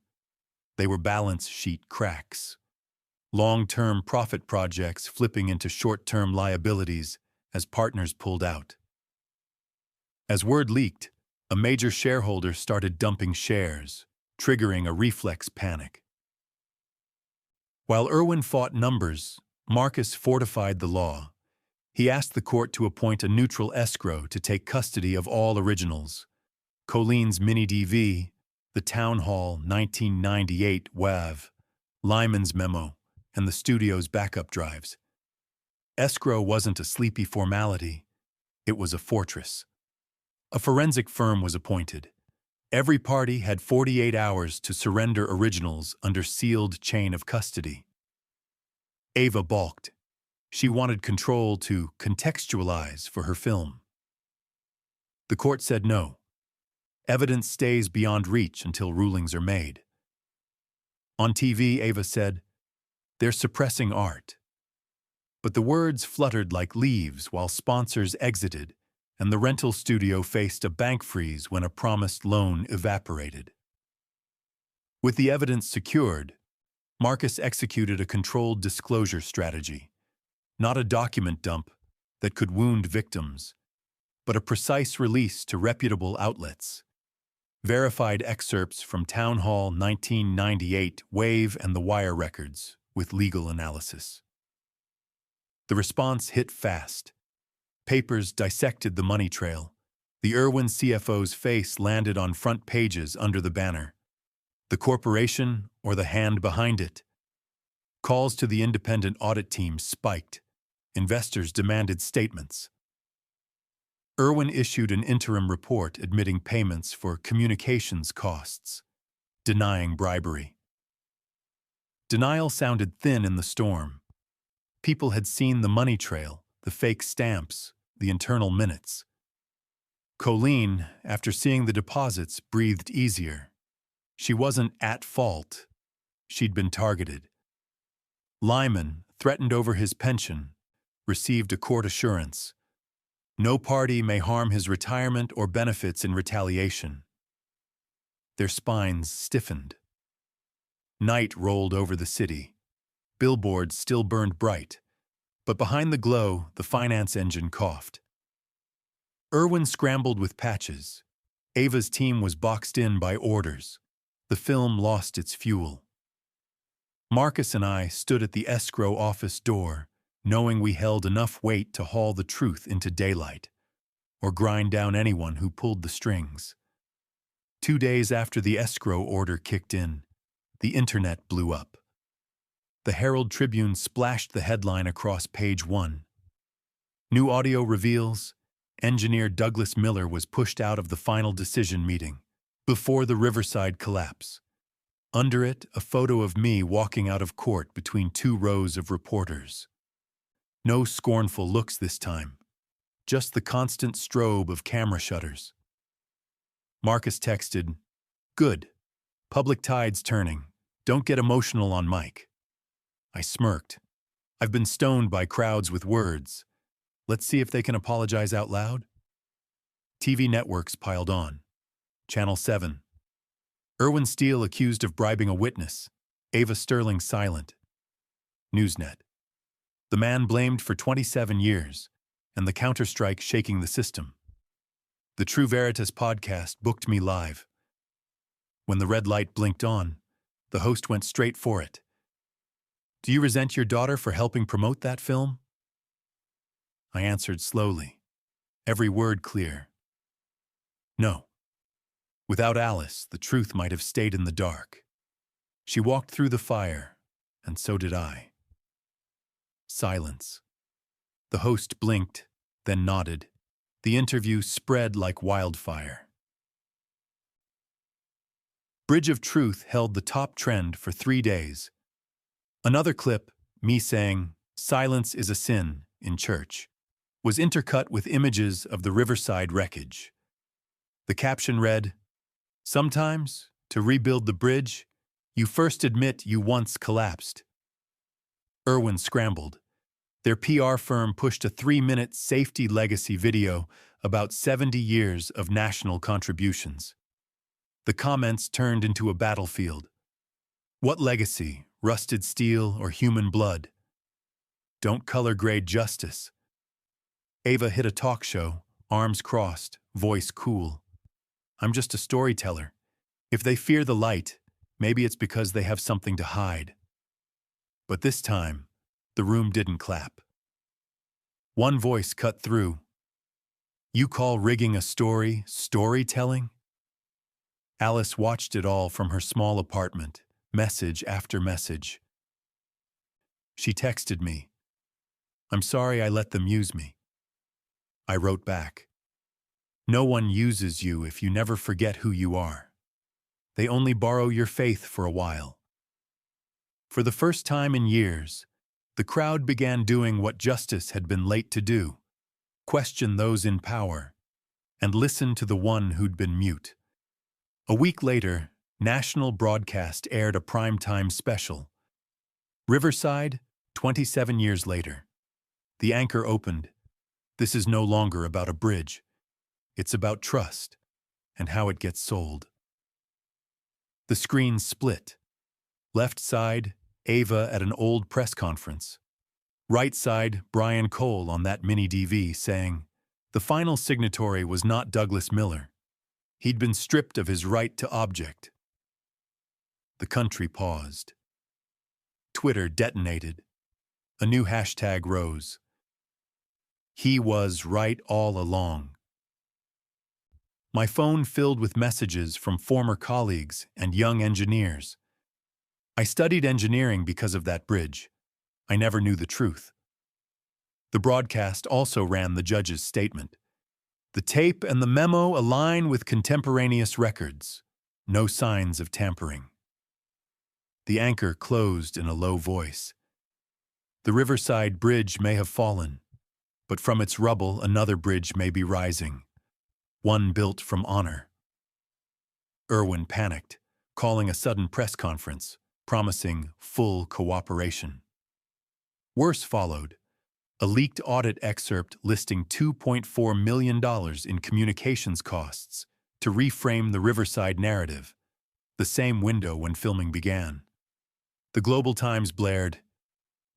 They were balance sheet cracks. Long-term profit projects flipping into short-term liabilities as partners pulled out. As word leaked, a major shareholder started dumping shares, triggering a reflex panic. While Irwin fought numbers, Marcus fortified the law. He asked the court to appoint a neutral escrow to take custody of all originals. Colleen's mini-DV, the Town Hall 1998 WAV, Lyman's memo, and the studio's backup drives. Escrow wasn't a sleepy formality. It was a fortress. A forensic firm was appointed. Every party had 48 hours to surrender originals under sealed chain of custody. Ava balked. She wanted control to contextualize for her film. The court said no. Evidence stays beyond reach until rulings are made. On TV, Ava said, "They're suppressing art." But the words fluttered like leaves while sponsors exited, and the rental studio faced a bank freeze when a promised loan evaporated. With the evidence secured, Marcus executed a controlled disclosure strategy, not a document dump that could wound victims, but a precise release to reputable outlets. Verified excerpts from Town Hall 1998, Wave, and The Wire records, with legal analysis. The response hit fast. Papers dissected the money trail. The Irwin CFO's face landed on front pages under the banner. The corporation or the hand behind it? Calls to the independent audit team spiked. Investors demanded statements. Irwin issued an interim report admitting payments for communications costs, denying bribery. Denial sounded thin in the storm. People had seen the money trail, the fake stamps, the internal minutes. Colleen, after seeing the deposits, breathed easier. She wasn't at fault. She'd been targeted. Lyman, threatened over his pension, received a court assurance. No party may harm his retirement or benefits in retaliation. Their spines stiffened. Night rolled over the city. Billboards still burned bright, but behind the glow, the finance engine coughed. Irwin scrambled with patches. Ava's team was boxed in by orders. The film lost its fuel. Marcus and I stood at the escrow office door, knowing we held enough weight to haul the truth into daylight, or grind down anyone who pulled the strings. 2 days after the escrow order kicked in, the internet blew up. The Herald Tribune splashed the headline across page 1. New audio reveals engineer Douglas Miller was pushed out of the final decision meeting before the Riverside collapse. Under it, a photo of me walking out of court between 2 rows of reporters. No scornful looks this time, just the constant strobe of camera shutters. Marcus texted, "Good. Public tide's turning. Don't get emotional on mic." I smirked. I've been stoned by crowds with words. Let's see if they can apologize out loud. TV networks piled on. Channel 7. Irwin Steele accused of bribing a witness. Ava Sterling silent. Newsnet. The man blamed for 27 years, and the counterstrike shaking the system. The True Veritas podcast booked me live. When the red light blinked on, the host went straight for it. "Do you resent your daughter for helping promote that film?" I answered slowly, every word clear. No. Without Alice, the truth might have stayed in the dark. She walked through the fire, and so did I. Silence. The host blinked, then nodded. The interview spread like wildfire. Bridge of Truth held the top trend for 3 days. Another clip, me saying, "Silence is a sin," in church, was intercut with images of the Riverside wreckage. The caption read, "Sometimes, to rebuild the bridge, you first admit you once collapsed." Irwin scrambled. Their PR firm pushed a 3-minute safety legacy video about 70 years of national contributions. The comments turned into a battlefield. What legacy, rusted steel or human blood? Don't color grade justice. Ava hit a talk show, arms crossed, voice cool. I'm just a storyteller. If they fear the light, maybe it's because they have something to hide. But this time, the room didn't clap. One voice cut through. "You call rigging a story storytelling?" Alice watched it all from her small apartment, message after message. She texted me, "I'm sorry I let them use me." I wrote back, "No one uses you if you never forget who you are. They only borrow your faith for a while." For the first time in years, the crowd began doing what justice had been late to do: question those in power, and listen to the one who'd been mute. A week later, national broadcast aired a primetime special. Riverside, 27 years later. The anchor opened. This is no longer about a bridge. It's about trust and how it gets sold. The screen split. Left side, Ava at an old press conference. Right side, Brian Cole on that mini DV saying, The final signatory was not Douglas Miller. He'd been stripped of his right to object. The country paused. Twitter detonated. A new hashtag rose. He was right all along. My phone filled with messages from former colleagues and young engineers. I studied engineering because of that bridge. I never knew the truth. The broadcast also ran the judge's statement. The tape and the memo align with contemporaneous records. No signs of tampering. The anchor closed in a low voice. The Riverside Bridge may have fallen, but from its rubble another bridge may be rising, one built from honor. Irwin panicked, calling a sudden press conference, promising full cooperation. Worse followed, a leaked audit excerpt listing $2.4 million in communications costs to reframe the Riverside narrative, the same window when filming began. The Global Times blared,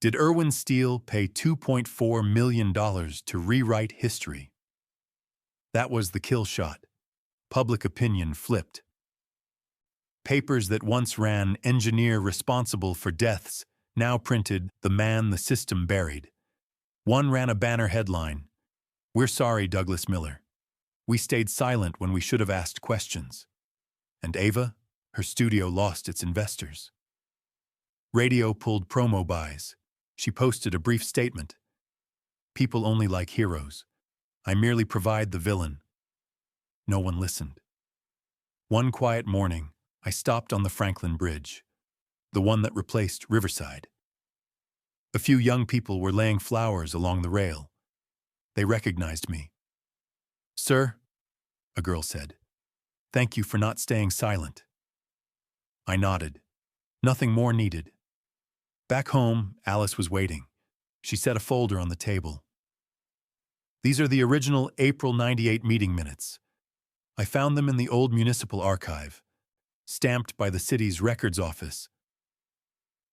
"Did Irwin Steele pay $2.4 million to rewrite history?" That was the kill shot. Public opinion flipped. Papers that once ran "Engineer responsible for deaths" now printed "The man the system buried." One ran a banner headline, "We're sorry, Douglas Miller. We stayed silent when we should have asked questions." And Ava, her studio lost its investors. Radio pulled promo buys. She posted a brief statement. "People only like heroes. I merely provide the villain." No one listened. One quiet morning, I stopped on the Franklin Bridge, the one that replaced Riverside. A few young people were laying flowers along the rail. They recognized me. "Sir," a girl said, "thank you for not staying silent." I nodded. Nothing more needed. Back home, Alice was waiting. She set a folder on the table. These are the original April '98 meeting minutes. I found them in the old municipal archive, stamped by the city's records office.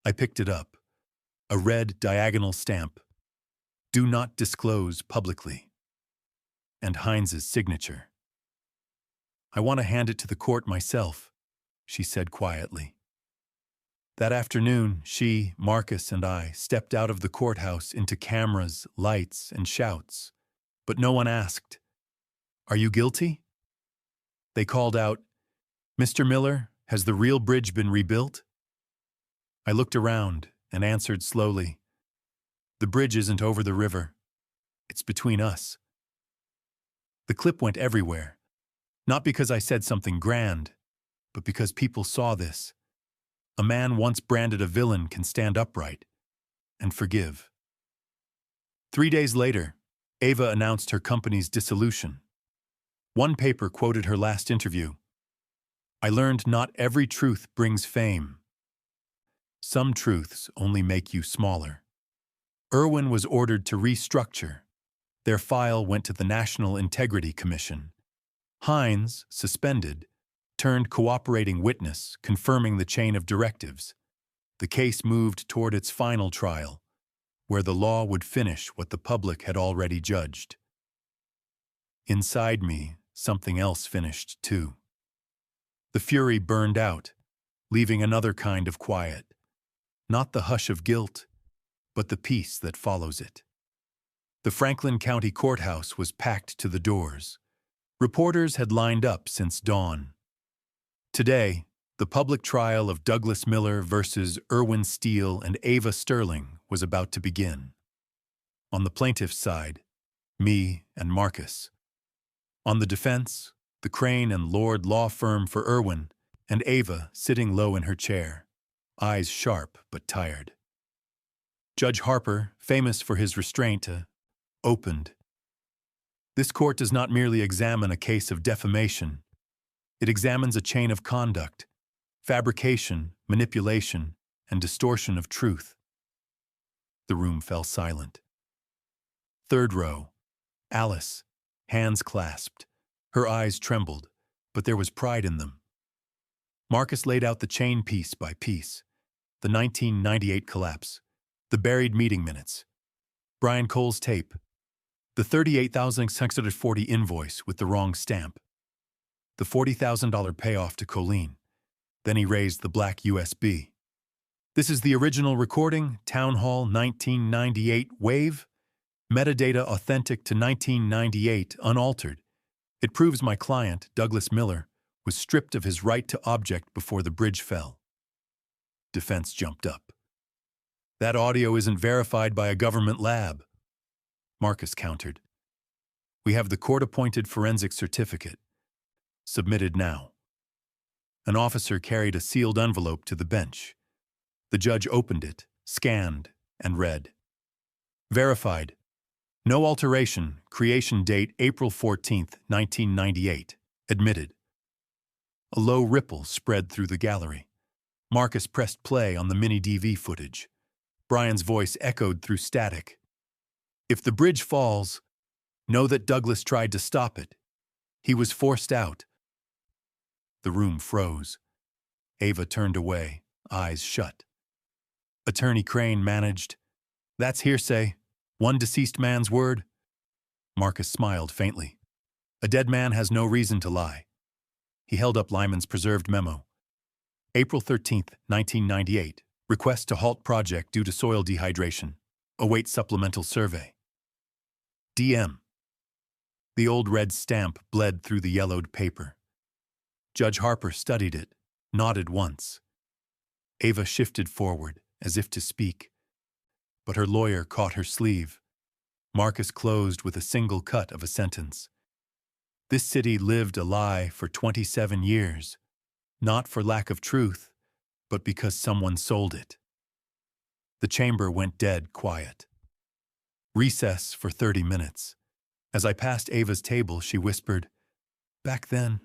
I picked it up. A red diagonal stamp. "Do not disclose publicly." And Heinz's signature. "I want to hand it to the court myself," she said quietly. That afternoon, she, Marcus, and I stepped out of the courthouse into cameras, lights, and shouts. But no one asked, "Are you guilty?" They called out, "Mr. Miller, has the real bridge been rebuilt?" I looked around and answered slowly, "The bridge isn't over the river. It's between us." The clip went everywhere, not because I said something grand, but because people saw this. A man once branded a villain can stand upright and forgive. 3 days later, Ava announced her company's dissolution. One paper quoted her last interview. "I learned not every truth brings fame. Some truths only make you smaller." Irwin was ordered to restructure. Their file went to the National Integrity Commission. Heinz, suspended, turned cooperating witness, confirming the chain of directives. The case moved toward its final trial, where the law would finish what the public had already judged. Inside me, something else finished too. The fury burned out, leaving another kind of quiet. Not the hush of guilt, but the peace that follows it. The Franklin County Courthouse was packed to the doors. Reporters had lined up since dawn. Today, the public trial of Douglas Miller versus Irwin Steele and Ava Sterling was about to begin. On the plaintiff's side, me and Marcus. On the defense, the Crane and Lord law firm for Irwin, and Ava sitting low in her chair, eyes sharp but tired. Judge Harper, famous for his restraint, opened. "This court does not merely examine a case of defamation. It examines a chain of conduct, fabrication, manipulation, and distortion of truth." The room fell silent. Third row, Alice, hands clasped. Her eyes trembled, but there was pride in them. Marcus laid out the chain piece by piece. The 1998 collapse, the buried meeting minutes, Brian Cole's tape, the The $38,640 invoice with the wrong stamp. The $40,000 payoff to Colleen. Then he raised the black USB. This is the original recording, Town Hall 1998 Wave. Metadata authentic to 1998, unaltered. It proves my client, Douglas Miller, was stripped of his right to object before the bridge fell. Defense jumped up. That audio isn't verified by a government lab. Marcus countered. We have the court-appointed forensic certificate. Submitted now. An officer carried a sealed envelope to the bench. The judge opened it, scanned, and read. Verified. No alteration. Creation date April 14, 1998. Admitted. A low ripple spread through the gallery. Marcus pressed play on the mini-DV footage. Brian's voice echoed through static. If the bridge falls, know that Douglas tried to stop it. He was forced out. The room froze. Ava turned away, eyes shut. Attorney Crane managed. That's hearsay. One deceased man's word. Marcus smiled faintly. A dead man has no reason to lie. He held up Lyman's preserved memo. April 13, 1998. Request to halt project due to soil dehydration. Await supplemental survey. DM. The old red stamp bled through the yellowed paper. Judge Harper studied it, nodded once. Ava shifted forward, as if to speak. But her lawyer caught her sleeve. Marcus closed with a single cut of a sentence. This city lived a lie for 27 years, not for lack of truth, but because someone sold it. The chamber went dead quiet. Recess for 30 minutes. As I passed Ava's table, she whispered, Back then,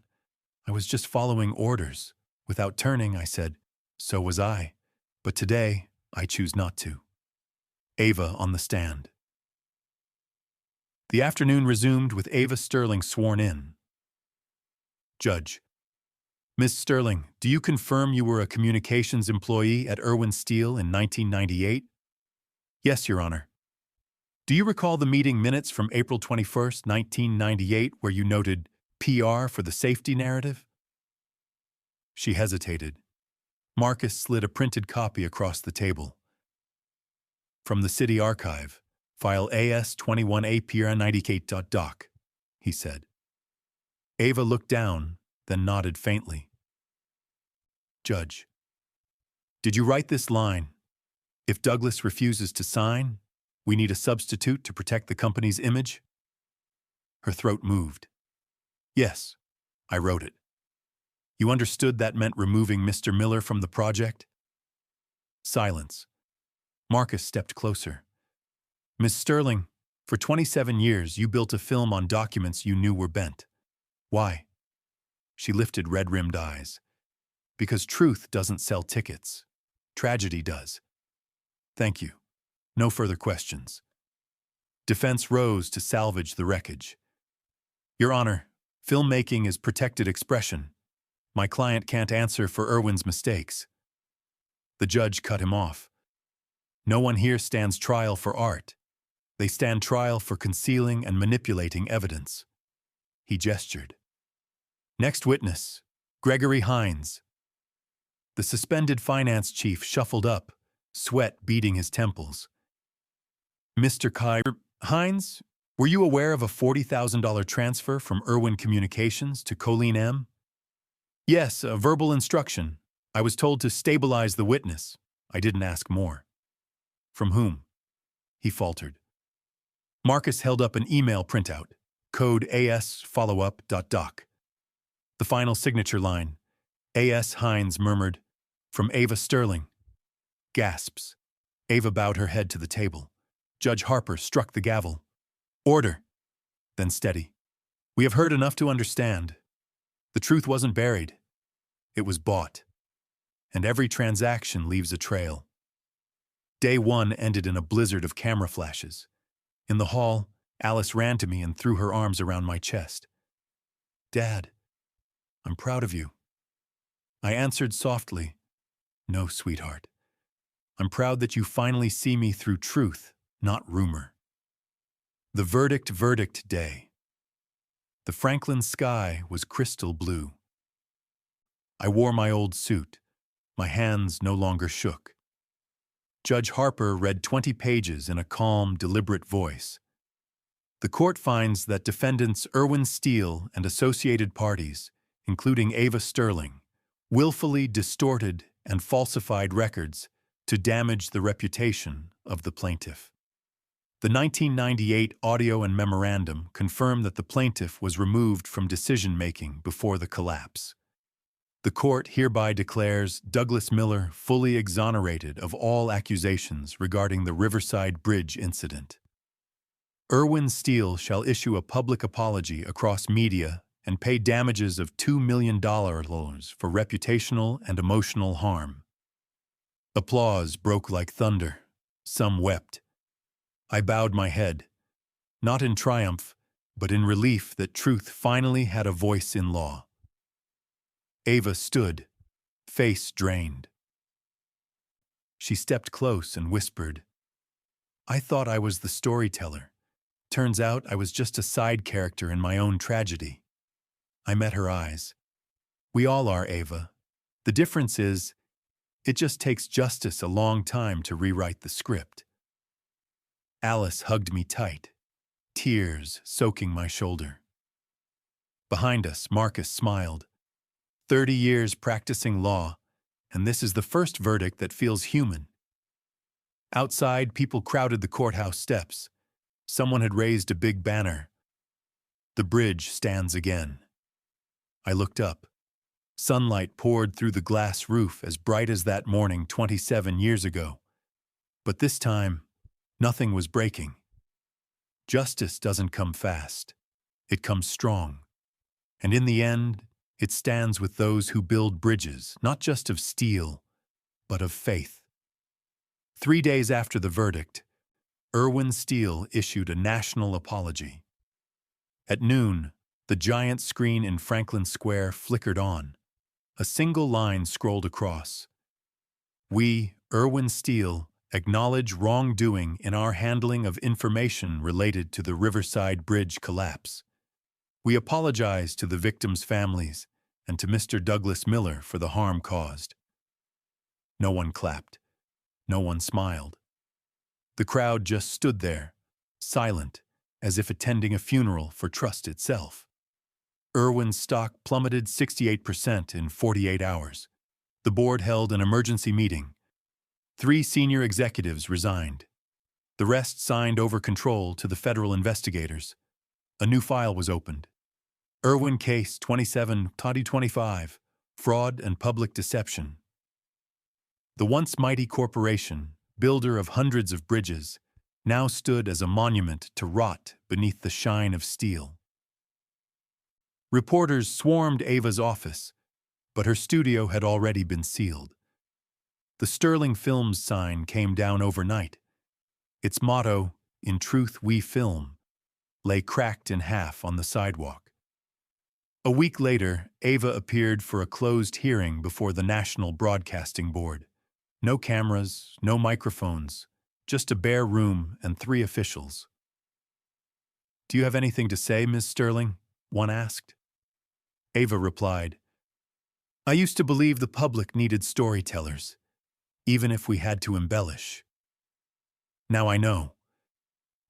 I was just following orders. Without turning, I said, So was I. But today, I choose not to. Ava on the stand. The afternoon resumed with Ava Sterling sworn in. Judge. Ms. Sterling, do you confirm you were a communications employee at Irwin Steel in 1998? Yes, Your Honor. Do you recall the meeting minutes from April 21, 1998, where you noted PR for the safety narrative? She hesitated. Marcus slid a printed copy across the table. From the city archive, file AS21APR98.doc, he said. Ava looked down, then nodded faintly. Judge. Did you write this line? If Douglas refuses to sign, we need a substitute to protect the company's image? Her throat moved. Yes, I wrote it. You understood that meant removing Mr. Miller from the project? Silence. Marcus stepped closer. Ms. Sterling, for 27 years you built a film on documents you knew were bent. Why? She lifted red-rimmed eyes. Because truth doesn't sell tickets. Tragedy does. Thank you. No further questions. Defense rose to salvage the wreckage. Your Honor, filmmaking is protected expression. My client can't answer for Irwin's mistakes. The judge cut him off. No one here stands trial for art. They stand trial for concealing and manipulating evidence. He gestured. Next witness, Gregory Hines. The suspended finance chief shuffled up, sweat beading his temples. Mr. Hines, were you aware of a $40,000 transfer from Irwin Communications to Colleen M? Yes, a verbal instruction. I was told to stabilize the witness. I didn't ask more. From whom? He faltered. Marcus held up an email printout, code AS followup.doc. The final signature line, A.S. Hines murmured, from Ava Sterling. Gasps. Ava bowed her head to the table. Judge Harper struck the gavel. Order. Then steady. We have heard enough to understand. The truth wasn't buried. It was bought. And every transaction leaves a trail. Day one ended in a blizzard of camera flashes. In the hall, Alice ran to me and threw her arms around my chest. Dad, I'm proud of you. I answered softly, No, sweetheart. I'm proud that you finally see me through truth, not rumor. The verdict day. The Franklin sky was crystal blue. I wore my old suit. My hands no longer shook. Judge Harper read 20 pages in a calm, deliberate voice. The court finds that defendants Irwin Steele and associated parties, including Ava Sterling, willfully distorted and falsified records to damage the reputation of the plaintiff. The 1998 audio and memorandum confirm that the plaintiff was removed from decision-making before the collapse. The court hereby declares Douglas Miller fully exonerated of all accusations regarding the Riverside Bridge incident. Irwin Steele shall issue a public apology across media and pay damages of $2 million for reputational and emotional harm. Applause broke like thunder. Some wept. I bowed my head, not in triumph, but in relief that truth finally had a voice in law. Ava stood, face drained. She stepped close and whispered, "I thought I was the storyteller. Turns out I was just a side character in my own tragedy." I met her eyes. "We all are, Ava. The difference is, it just takes justice a long time to rewrite the script." Alice hugged me tight, tears soaking my shoulder. Behind us, Marcus smiled. 30 years practicing law, and this is the first verdict that feels human. Outside, people crowded the courthouse steps. Someone had raised a big banner. "The bridge stands again." I looked up. Sunlight poured through the glass roof as bright as that morning 27 years ago. But this time, nothing was breaking. Justice doesn't come fast. It comes strong. And in the end, it stands with those who build bridges, not just of steel, but of faith. 3 days after the verdict, Irwin Steele issued a national apology. At noon, the giant screen in Franklin Square flickered on. A single line scrolled across. "We, Irwin Steele, acknowledge wrongdoing in our handling of information related to the Riverside Bridge collapse. We apologize to the victims' families and to Mr. Douglas Miller for the harm caused." No one clapped. No one smiled. The crowd just stood there, silent, as if attending a funeral for trust itself. Irwin's stock plummeted 68% in 48 hours. The board held an emergency meeting. 3 senior executives resigned. The rest signed over control to the federal investigators. A new file was opened. Irwin Case 27-2025, Fraud and Public Deception. The once mighty corporation, builder of hundreds of bridges, now stood as a monument to rot beneath the shine of steel. Reporters swarmed Ava's office, but her studio had already been sealed. The Sterling Films sign came down overnight. Its motto, "In truth we film," lay cracked in half on the sidewalk. A week later, Ava appeared for a closed hearing before the National Broadcasting Board. No cameras, no microphones, just a bare room and 3 officials. "Do you have anything to say, Ms. Sterling?" one asked. Ava replied, "I used to believe the public needed storytellers, even if we had to embellish. Now I know.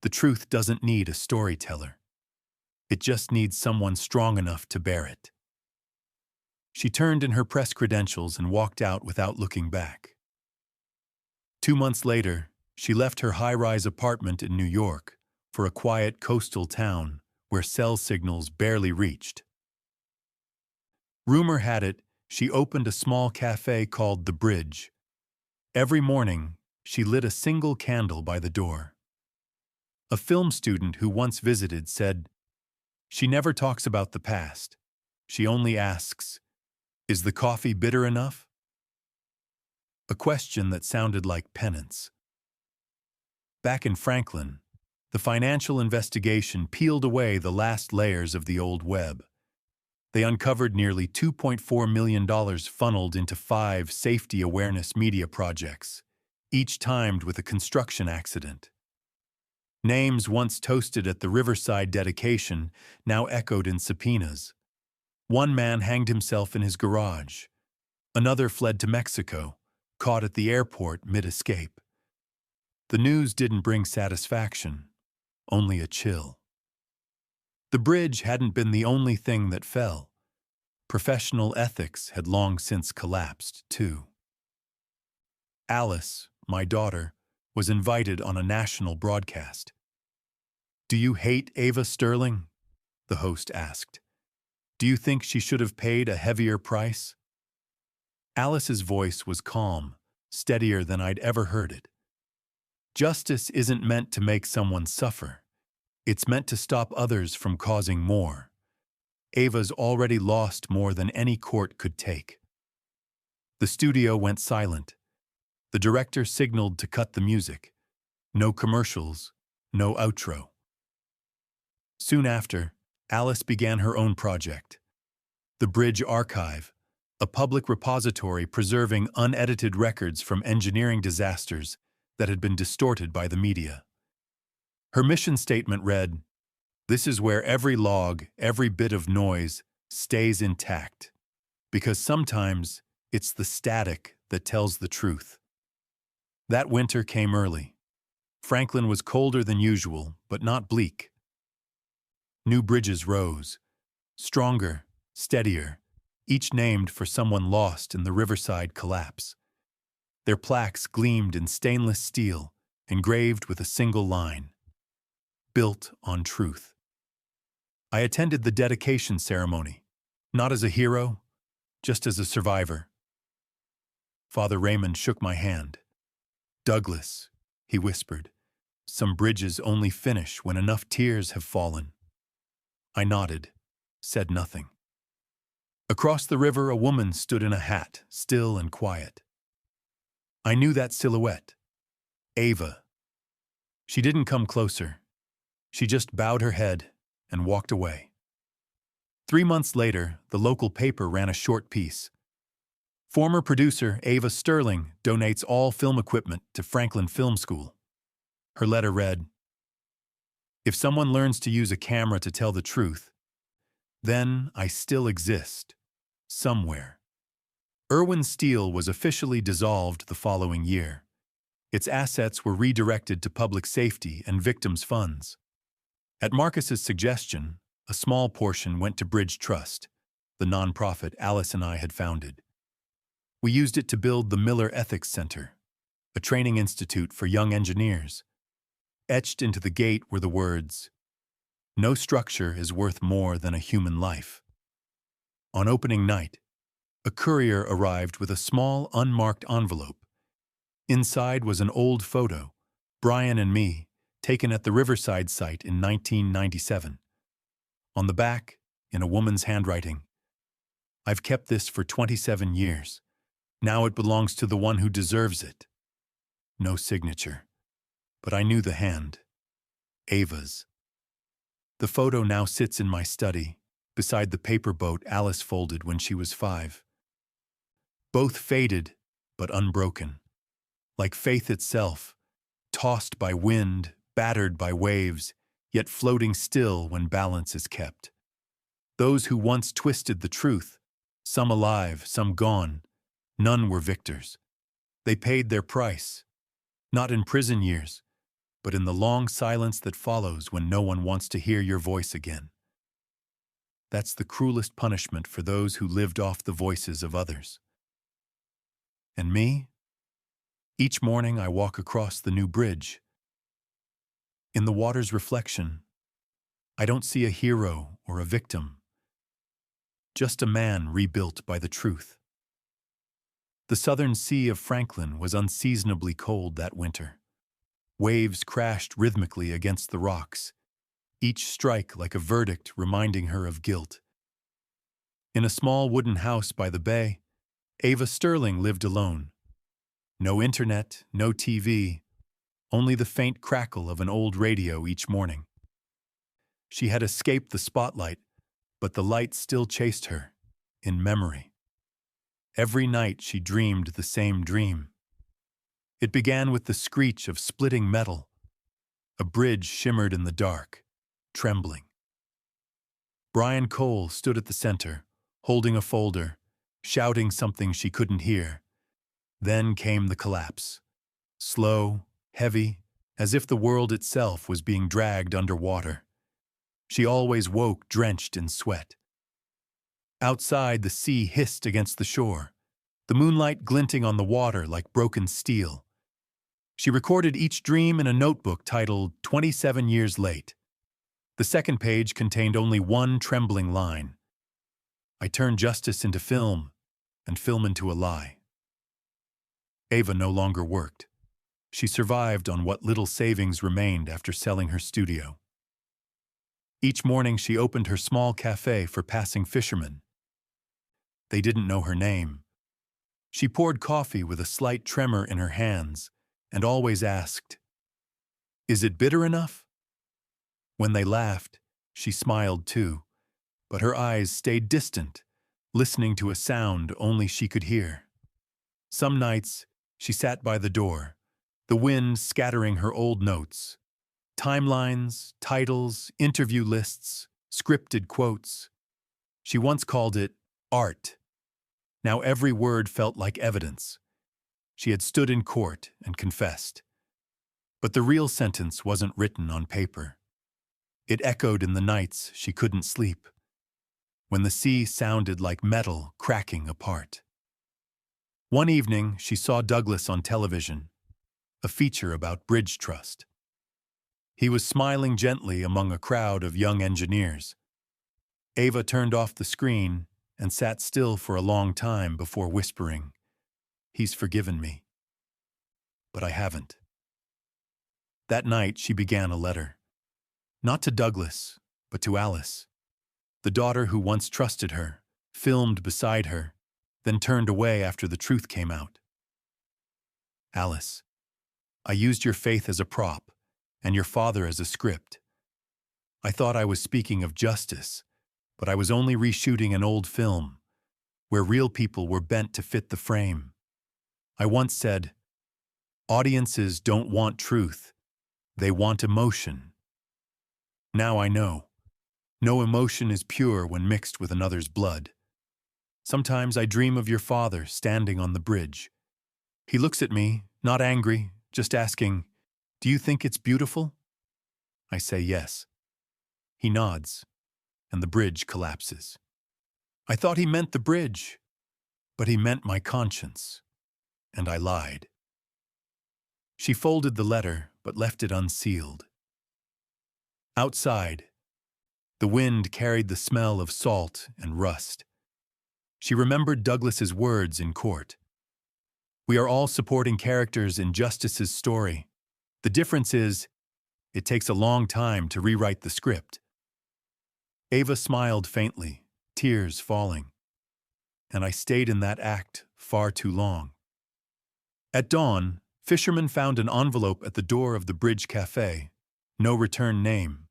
The truth doesn't need a storyteller. It just needs someone strong enough to bear it." She turned in her press credentials and walked out without looking back. 2 months later, she left her high-rise apartment in New York for a quiet coastal town where cell signals barely reached. Rumor had it she opened a small cafe called The Bridge. Every morning, she lit a single candle by the door. A film student who once visited said, "She never talks about the past. She only asks, 'Is the coffee bitter enough?'" A question that sounded like penance. Back in Franklin, the financial investigation peeled away the last layers of the old web. They uncovered nearly $2.4 million funneled into 5 safety awareness media projects, each timed with a construction accident. Names once toasted at the Riverside dedication now echoed in subpoenas. One man hanged himself in his garage. Another fled to Mexico, caught at the airport mid-escape. The news didn't bring satisfaction, only a chill. The bridge hadn't been the only thing that fell. Professional ethics had long since collapsed, too. Alice, my daughter, was invited on a national broadcast. "Do you hate Ava Sterling?" the host asked. "Do you think she should have paid a heavier price?" Alice's voice was calm, steadier than I'd ever heard it. Justice isn't meant to make someone suffer. It's meant to stop others from causing more. Ava's already lost more than any court could take. The studio went silent. The director signaled to cut the music. No commercials, no outro. Soon after, Alice began her own project. The Bridge Archive, a public repository preserving unedited records from engineering disasters that had been distorted by the media. Her mission statement read, "This is where every log, every bit of noise, stays intact. Because sometimes it's the static that tells the truth." That winter came early. Franklin was colder than usual, but not bleak. New bridges rose, stronger, steadier, each named for someone lost in the Riverside collapse. Their plaques gleamed in stainless steel, engraved with a single line, "Built on truth." I attended the dedication ceremony, not as a hero, just as a survivor. Father Raymond shook my hand. "Douglas," he whispered, "some bridges only finish when enough tears have fallen." I nodded, said nothing. Across the river, a woman stood in a hat, still and quiet. I knew that silhouette. Ava. She didn't come closer. She just bowed her head and walked away. 3 months later, the local paper ran a short piece. "Former producer Ava Sterling donates all film equipment to Franklin Film School." Her letter read, "If someone learns to use a camera to tell the truth, then I still exist, somewhere." Irwin Steel was officially dissolved the following year. Its assets were redirected to public safety and victims' funds. At Marcus's suggestion, a small portion went to Bridge Trust, the nonprofit Alice and I had founded. We used it to build the Miller Ethics Center, a training institute for young engineers. Etched into the gate were the words, "No structure is worth more than a human life." On opening night, a courier arrived with a small, unmarked envelope. Inside was an old photo, Brian and me, taken at the Riverside site in 1997. On the back, in a woman's handwriting, "I've kept this for 27 years. Now it belongs to the one who deserves it." No signature, but I knew the hand. Ava's. The photo now sits in my study, beside the paper boat Alice folded when she was 5. Both faded, but unbroken. Like faith itself, tossed by wind, battered by waves, yet floating still when balance is kept. Those who once twisted the truth, some alive, some gone, none were victors. They paid their price, not in prison years, but in the long silence that follows when no one wants to hear your voice again. That's the cruelest punishment for those who lived off the voices of others. And me? Each morning I walk across the new bridge. In the water's reflection, I don't see a hero or a victim, just a man rebuilt by the truth. The southern sea of Franklin was unseasonably cold that winter. Waves crashed rhythmically against the rocks, each strike like a verdict reminding her of guilt. In a small wooden house by the bay, Ava Sterling lived alone. No internet, no TV, only the faint crackle of an old radio each morning. She had escaped the spotlight, but the light still chased her, in memory. Every night she dreamed the same dream. It began with the screech of splitting metal, A bridge shimmered in the dark, trembling. Brian Cole stood at the center, holding a folder, shouting something she couldn't hear. Then came the collapse. Slow, heavy, as if the world itself was being dragged underwater. She always woke drenched in sweat. Outside, the sea hissed against the shore, the moonlight glinting on the water like broken steel. She recorded each dream in a notebook titled 27 Years Late. The second page contained only one trembling line. I turned justice into film, and film into a lie. Ava no longer worked. She survived on what little savings remained after selling her studio. Each morning she opened her small cafe for passing fishermen. They didn't know her name. She poured coffee with a slight tremor in her hands and always asked, "Is it bitter enough?" When they laughed, she smiled too, but her eyes stayed distant, listening to a sound only she could hear. Some nights, she sat by the door, the wind scattering her old notes. Timelines, titles, interview lists, scripted quotes. She once called it art. Now every word felt like evidence. She had stood in court and confessed. But the real sentence wasn't written on paper. It echoed in the nights she couldn't sleep, when the sea sounded like metal cracking apart. One evening, she saw Douglas on television, a feature about bridge trust. He was smiling gently among a crowd of young engineers. Ava turned off the screen and sat still for a long time before whispering, "He's forgiven me." But I haven't. That night, she began a letter. Not to Douglas, but to Alice, the daughter who once trusted her, filmed beside her, then turned away after the truth came out. Alice, I used your faith as a prop, and your father as a script. I thought I was speaking of justice, but I was only reshooting an old film, where real people were bent to fit the frame. I once said, audiences don't want truth, they want emotion. Now I know. No emotion is pure when mixed with another's blood. Sometimes I dream of your father standing on the bridge. He looks at me, not angry, just asking, "Do you think it's beautiful?" I say yes. He nods, and the bridge collapses. I thought he meant the bridge, but he meant my conscience, and I lied. She folded the letter, but left it unsealed. Outside, the wind carried the smell of salt and rust. She remembered Douglas's words in court. We are all supporting characters in Justice's story. The difference is, it takes a long time to rewrite the script. Ava smiled faintly, tears falling. And I stayed in that act far too long. At dawn, fishermen found an envelope at the door of the Bridge Cafe. No return name,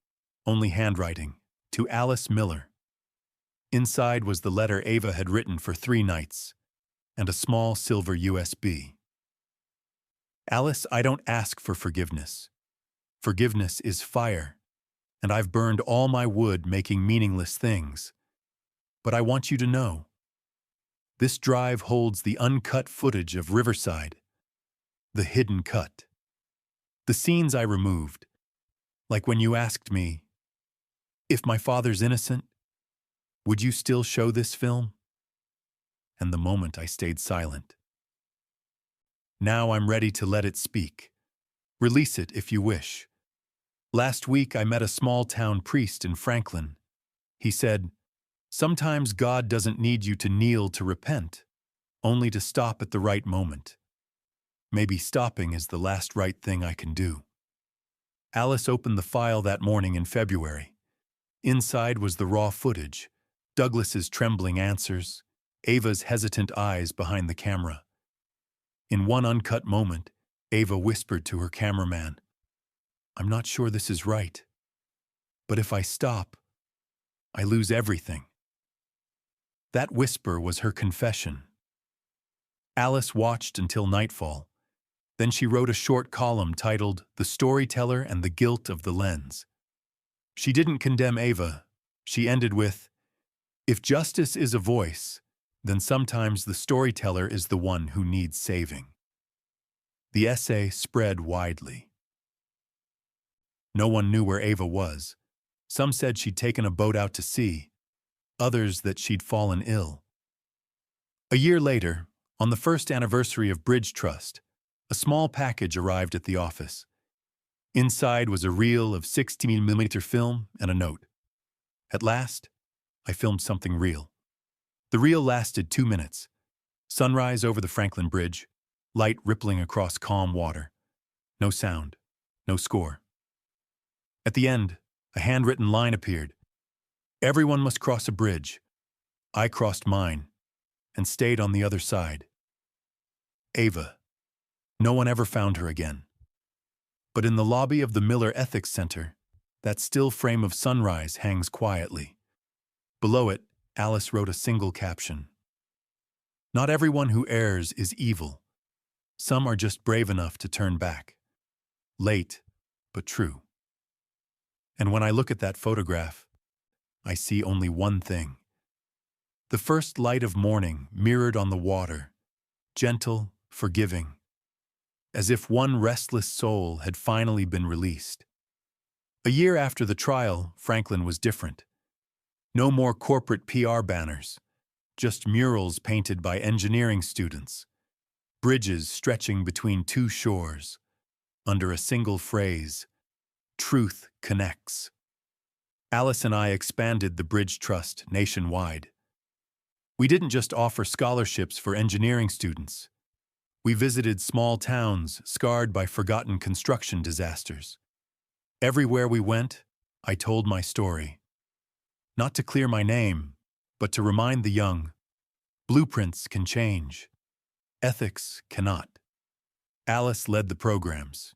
only handwriting, to Alice Miller. Inside was the letter Ava had written for 3 nights, and a small silver USB. Alice, I don't ask for forgiveness. Forgiveness is fire, and I've burned all my wood making meaningless things. But I want you to know, this drive holds the uncut footage of Riverside, the hidden cut. The scenes I removed, like when you asked me, if my father's innocent, would you still show this film? And the moment I stayed silent. Now I'm ready to let it speak. Release it if you wish. Last week I met a small-town priest in Franklin. He said, sometimes God doesn't need you to kneel to repent, only to stop at the right moment. Maybe stopping is the last right thing I can do. Alice opened the file that morning in February. Inside was the raw footage, Douglas's trembling answers, Ava's hesitant eyes behind the camera. In one uncut moment, Ava whispered to her cameraman, I'm not sure this is right. But if I stop, I lose everything. That whisper was her confession. Alice watched until nightfall. Then she wrote a short column titled "The Storyteller and the Guilt of the Lens." She didn't condemn Ava. She ended with, "If justice is a voice, then sometimes the storyteller is the one who needs saving." The essay spread widely. No one knew where Ava was. Some said she'd taken a boat out to sea, others that she'd fallen ill. A year later, on the first anniversary of Bridge Trust, a small package arrived at the office. Inside was a reel of 16mm film and a note. At last, I filmed something real. The reel lasted 2 minutes. Sunrise over the Franklin Bridge, light rippling across calm water. No sound, no score. At the end, a handwritten line appeared. "Everyone must cross a bridge." I crossed mine and stayed on the other side. Ava. No one ever found her again. But in the lobby of the Miller Ethics Center, that still frame of sunrise hangs quietly. Below it, Alice wrote a single caption. "Not everyone who errs is evil. Some are just brave enough to turn back. Late, but true." And when I look at that photograph, I see only one thing. The first light of morning mirrored on the water, gentle, forgiving, as if one restless soul had finally been released. A year after the trial, Franklin was different. No more corporate PR banners, just murals painted by engineering students, bridges stretching between two shores, under a single phrase, "Truth connects." Alice and I expanded the Bridge Trust nationwide. We didn't just offer scholarships for engineering students. We visited small towns scarred by forgotten construction disasters. Everywhere we went, I told my story. Not to clear my name, but to remind the young, blueprints can change. Ethics cannot. Alice led the programs.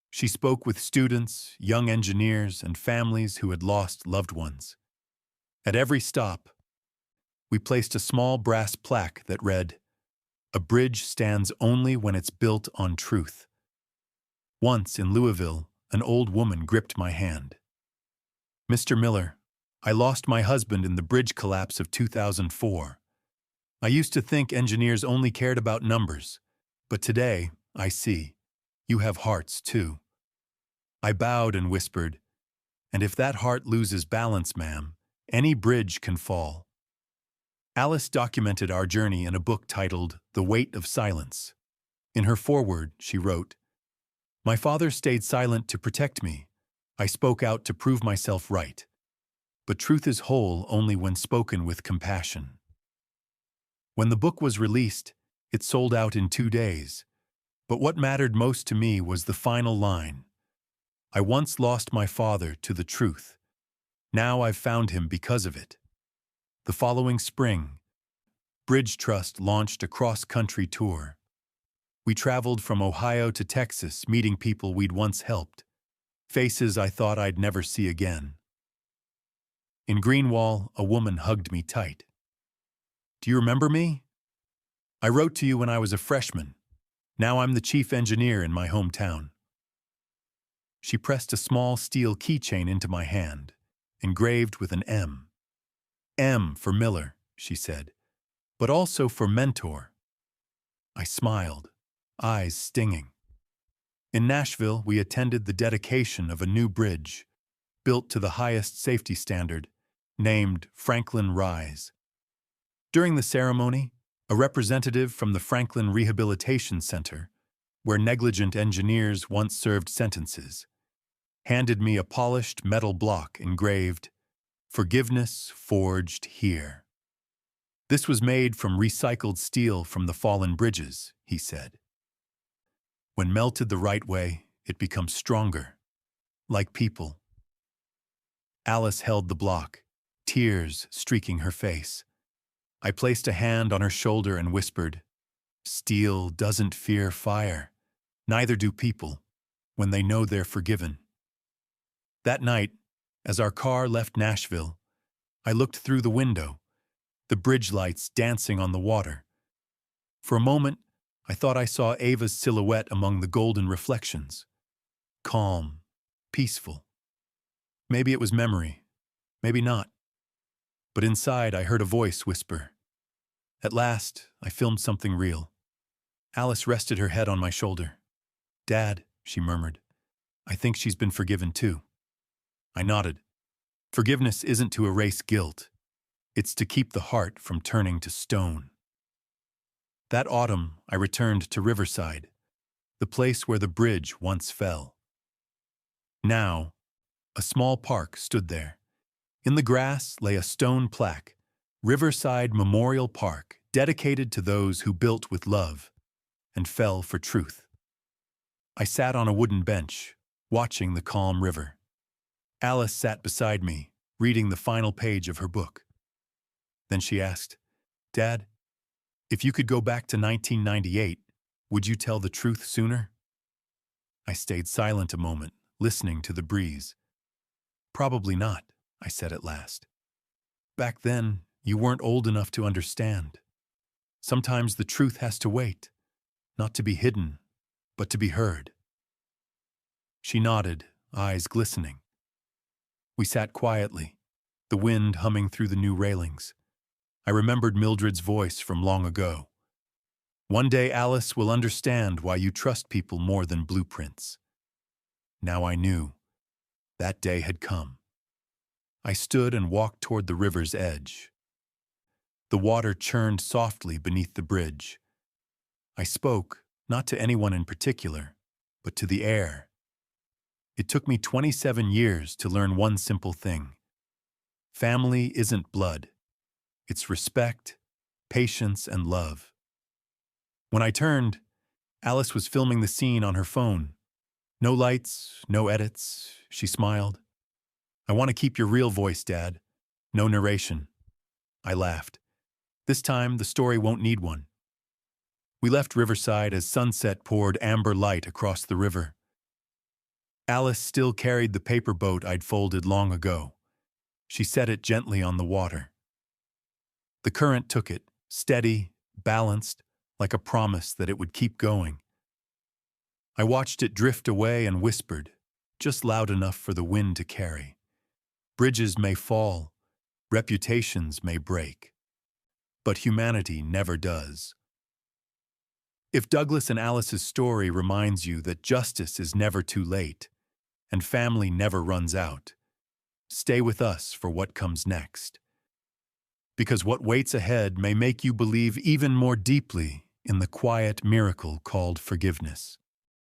She spoke with students, young engineers, and families who had lost loved ones. At every stop, we placed a small brass plaque that read, "A bridge stands only when it's built on truth." Once in Louisville, an old woman gripped my hand. "Mr. Miller, I lost my husband in the bridge collapse of 2004. I used to think engineers only cared about numbers, but today, I see, you have hearts too." I bowed and whispered, "And if that heart loses balance, ma'am, any bridge can fall." Alice documented our journey in a book titled "The Weight of Silence." In her foreword, she wrote, "My father stayed silent to protect me. I spoke out to prove myself right. But truth is whole only when spoken with compassion." When the book was released, it sold out in 2 days. But what mattered most to me was the final line. "I once lost my father to the truth. Now I've found him because of it." The following spring, Bridge Trust launched a cross-country tour. We traveled from Ohio to Texas, meeting people we'd once helped, faces I thought I'd never see again. In Greenwall, a woman hugged me tight. "Do you remember me? I wrote to you when I was a freshman. Now I'm the chief engineer in my hometown." She pressed a small steel keychain into my hand, engraved with an M. "M for Miller," she said, "but also for mentor." I smiled, eyes stinging. In Nashville, we attended the dedication of a new bridge, built to the highest safety standard, named Franklin Rise. During the ceremony, a representative from the Franklin Rehabilitation Center, where negligent engineers once served sentences, handed me a polished metal block engraved, "Forgiveness forged here." This was made from recycled steel from the fallen bridges, he said. When melted the right way, it becomes stronger, like people. Alice held the block, tears streaking her face. I placed a hand on her shoulder and whispered, "Steel doesn't fear fire. Neither do people, when they know they're forgiven." That night, as our car left Nashville, I looked through the window, the bridge lights dancing on the water. For a moment, I thought I saw Ava's silhouette among the golden reflections. Calm, peaceful. Maybe it was memory, maybe not. But inside I heard a voice whisper. At last, I filmed something real. Alice rested her head on my shoulder. "Dad," she murmured, "I think she's been forgiven too." I nodded. Forgiveness isn't to erase guilt. It's to keep the heart from turning to stone. That autumn, I returned to Riverside, the place where the bridge once fell. Now, a small park stood there. In the grass lay a stone plaque, Riverside Memorial Park, dedicated to those who built with love and fell for truth. I sat on a wooden bench, watching the calm river. Alice sat beside me, reading the final page of her book. Then she asked, "Dad, if you could go back to 1998, would you tell the truth sooner?" I stayed silent a moment, listening to the breeze. "Probably not," I said at last. "Back then, you weren't old enough to understand. Sometimes the truth has to wait, not to be hidden, but to be heard." She nodded, eyes glistening. We sat quietly, the wind humming through the new railings. I remembered Mildred's voice from long ago. "One day Alice will understand why you trust people more than blueprints." Now I knew. That day had come. I stood and walked toward the river's edge. The water churned softly beneath the bridge. I spoke, not to anyone in particular, but to the air. It took me 27 years to learn one simple thing. Family isn't blood. It's respect, patience, and love. When I turned, Alice was filming the scene on her phone. No lights, no edits. She smiled. "I want to keep your real voice, Dad. No narration." I laughed. "This time, the story won't need one." We left Riverside as sunset poured amber light across the river. Alice still carried the paper boat I'd folded long ago. She set it gently on the water. The current took it, steady, balanced, like a promise that it would keep going. I watched it drift away and whispered, just loud enough for the wind to carry. Bridges may fall, reputations may break, but humanity never does. If Douglas and Alice's story reminds you that justice is never too late and family never runs out, stay with us for what comes next. Because what waits ahead may make you believe even more deeply in the quiet miracle called forgiveness.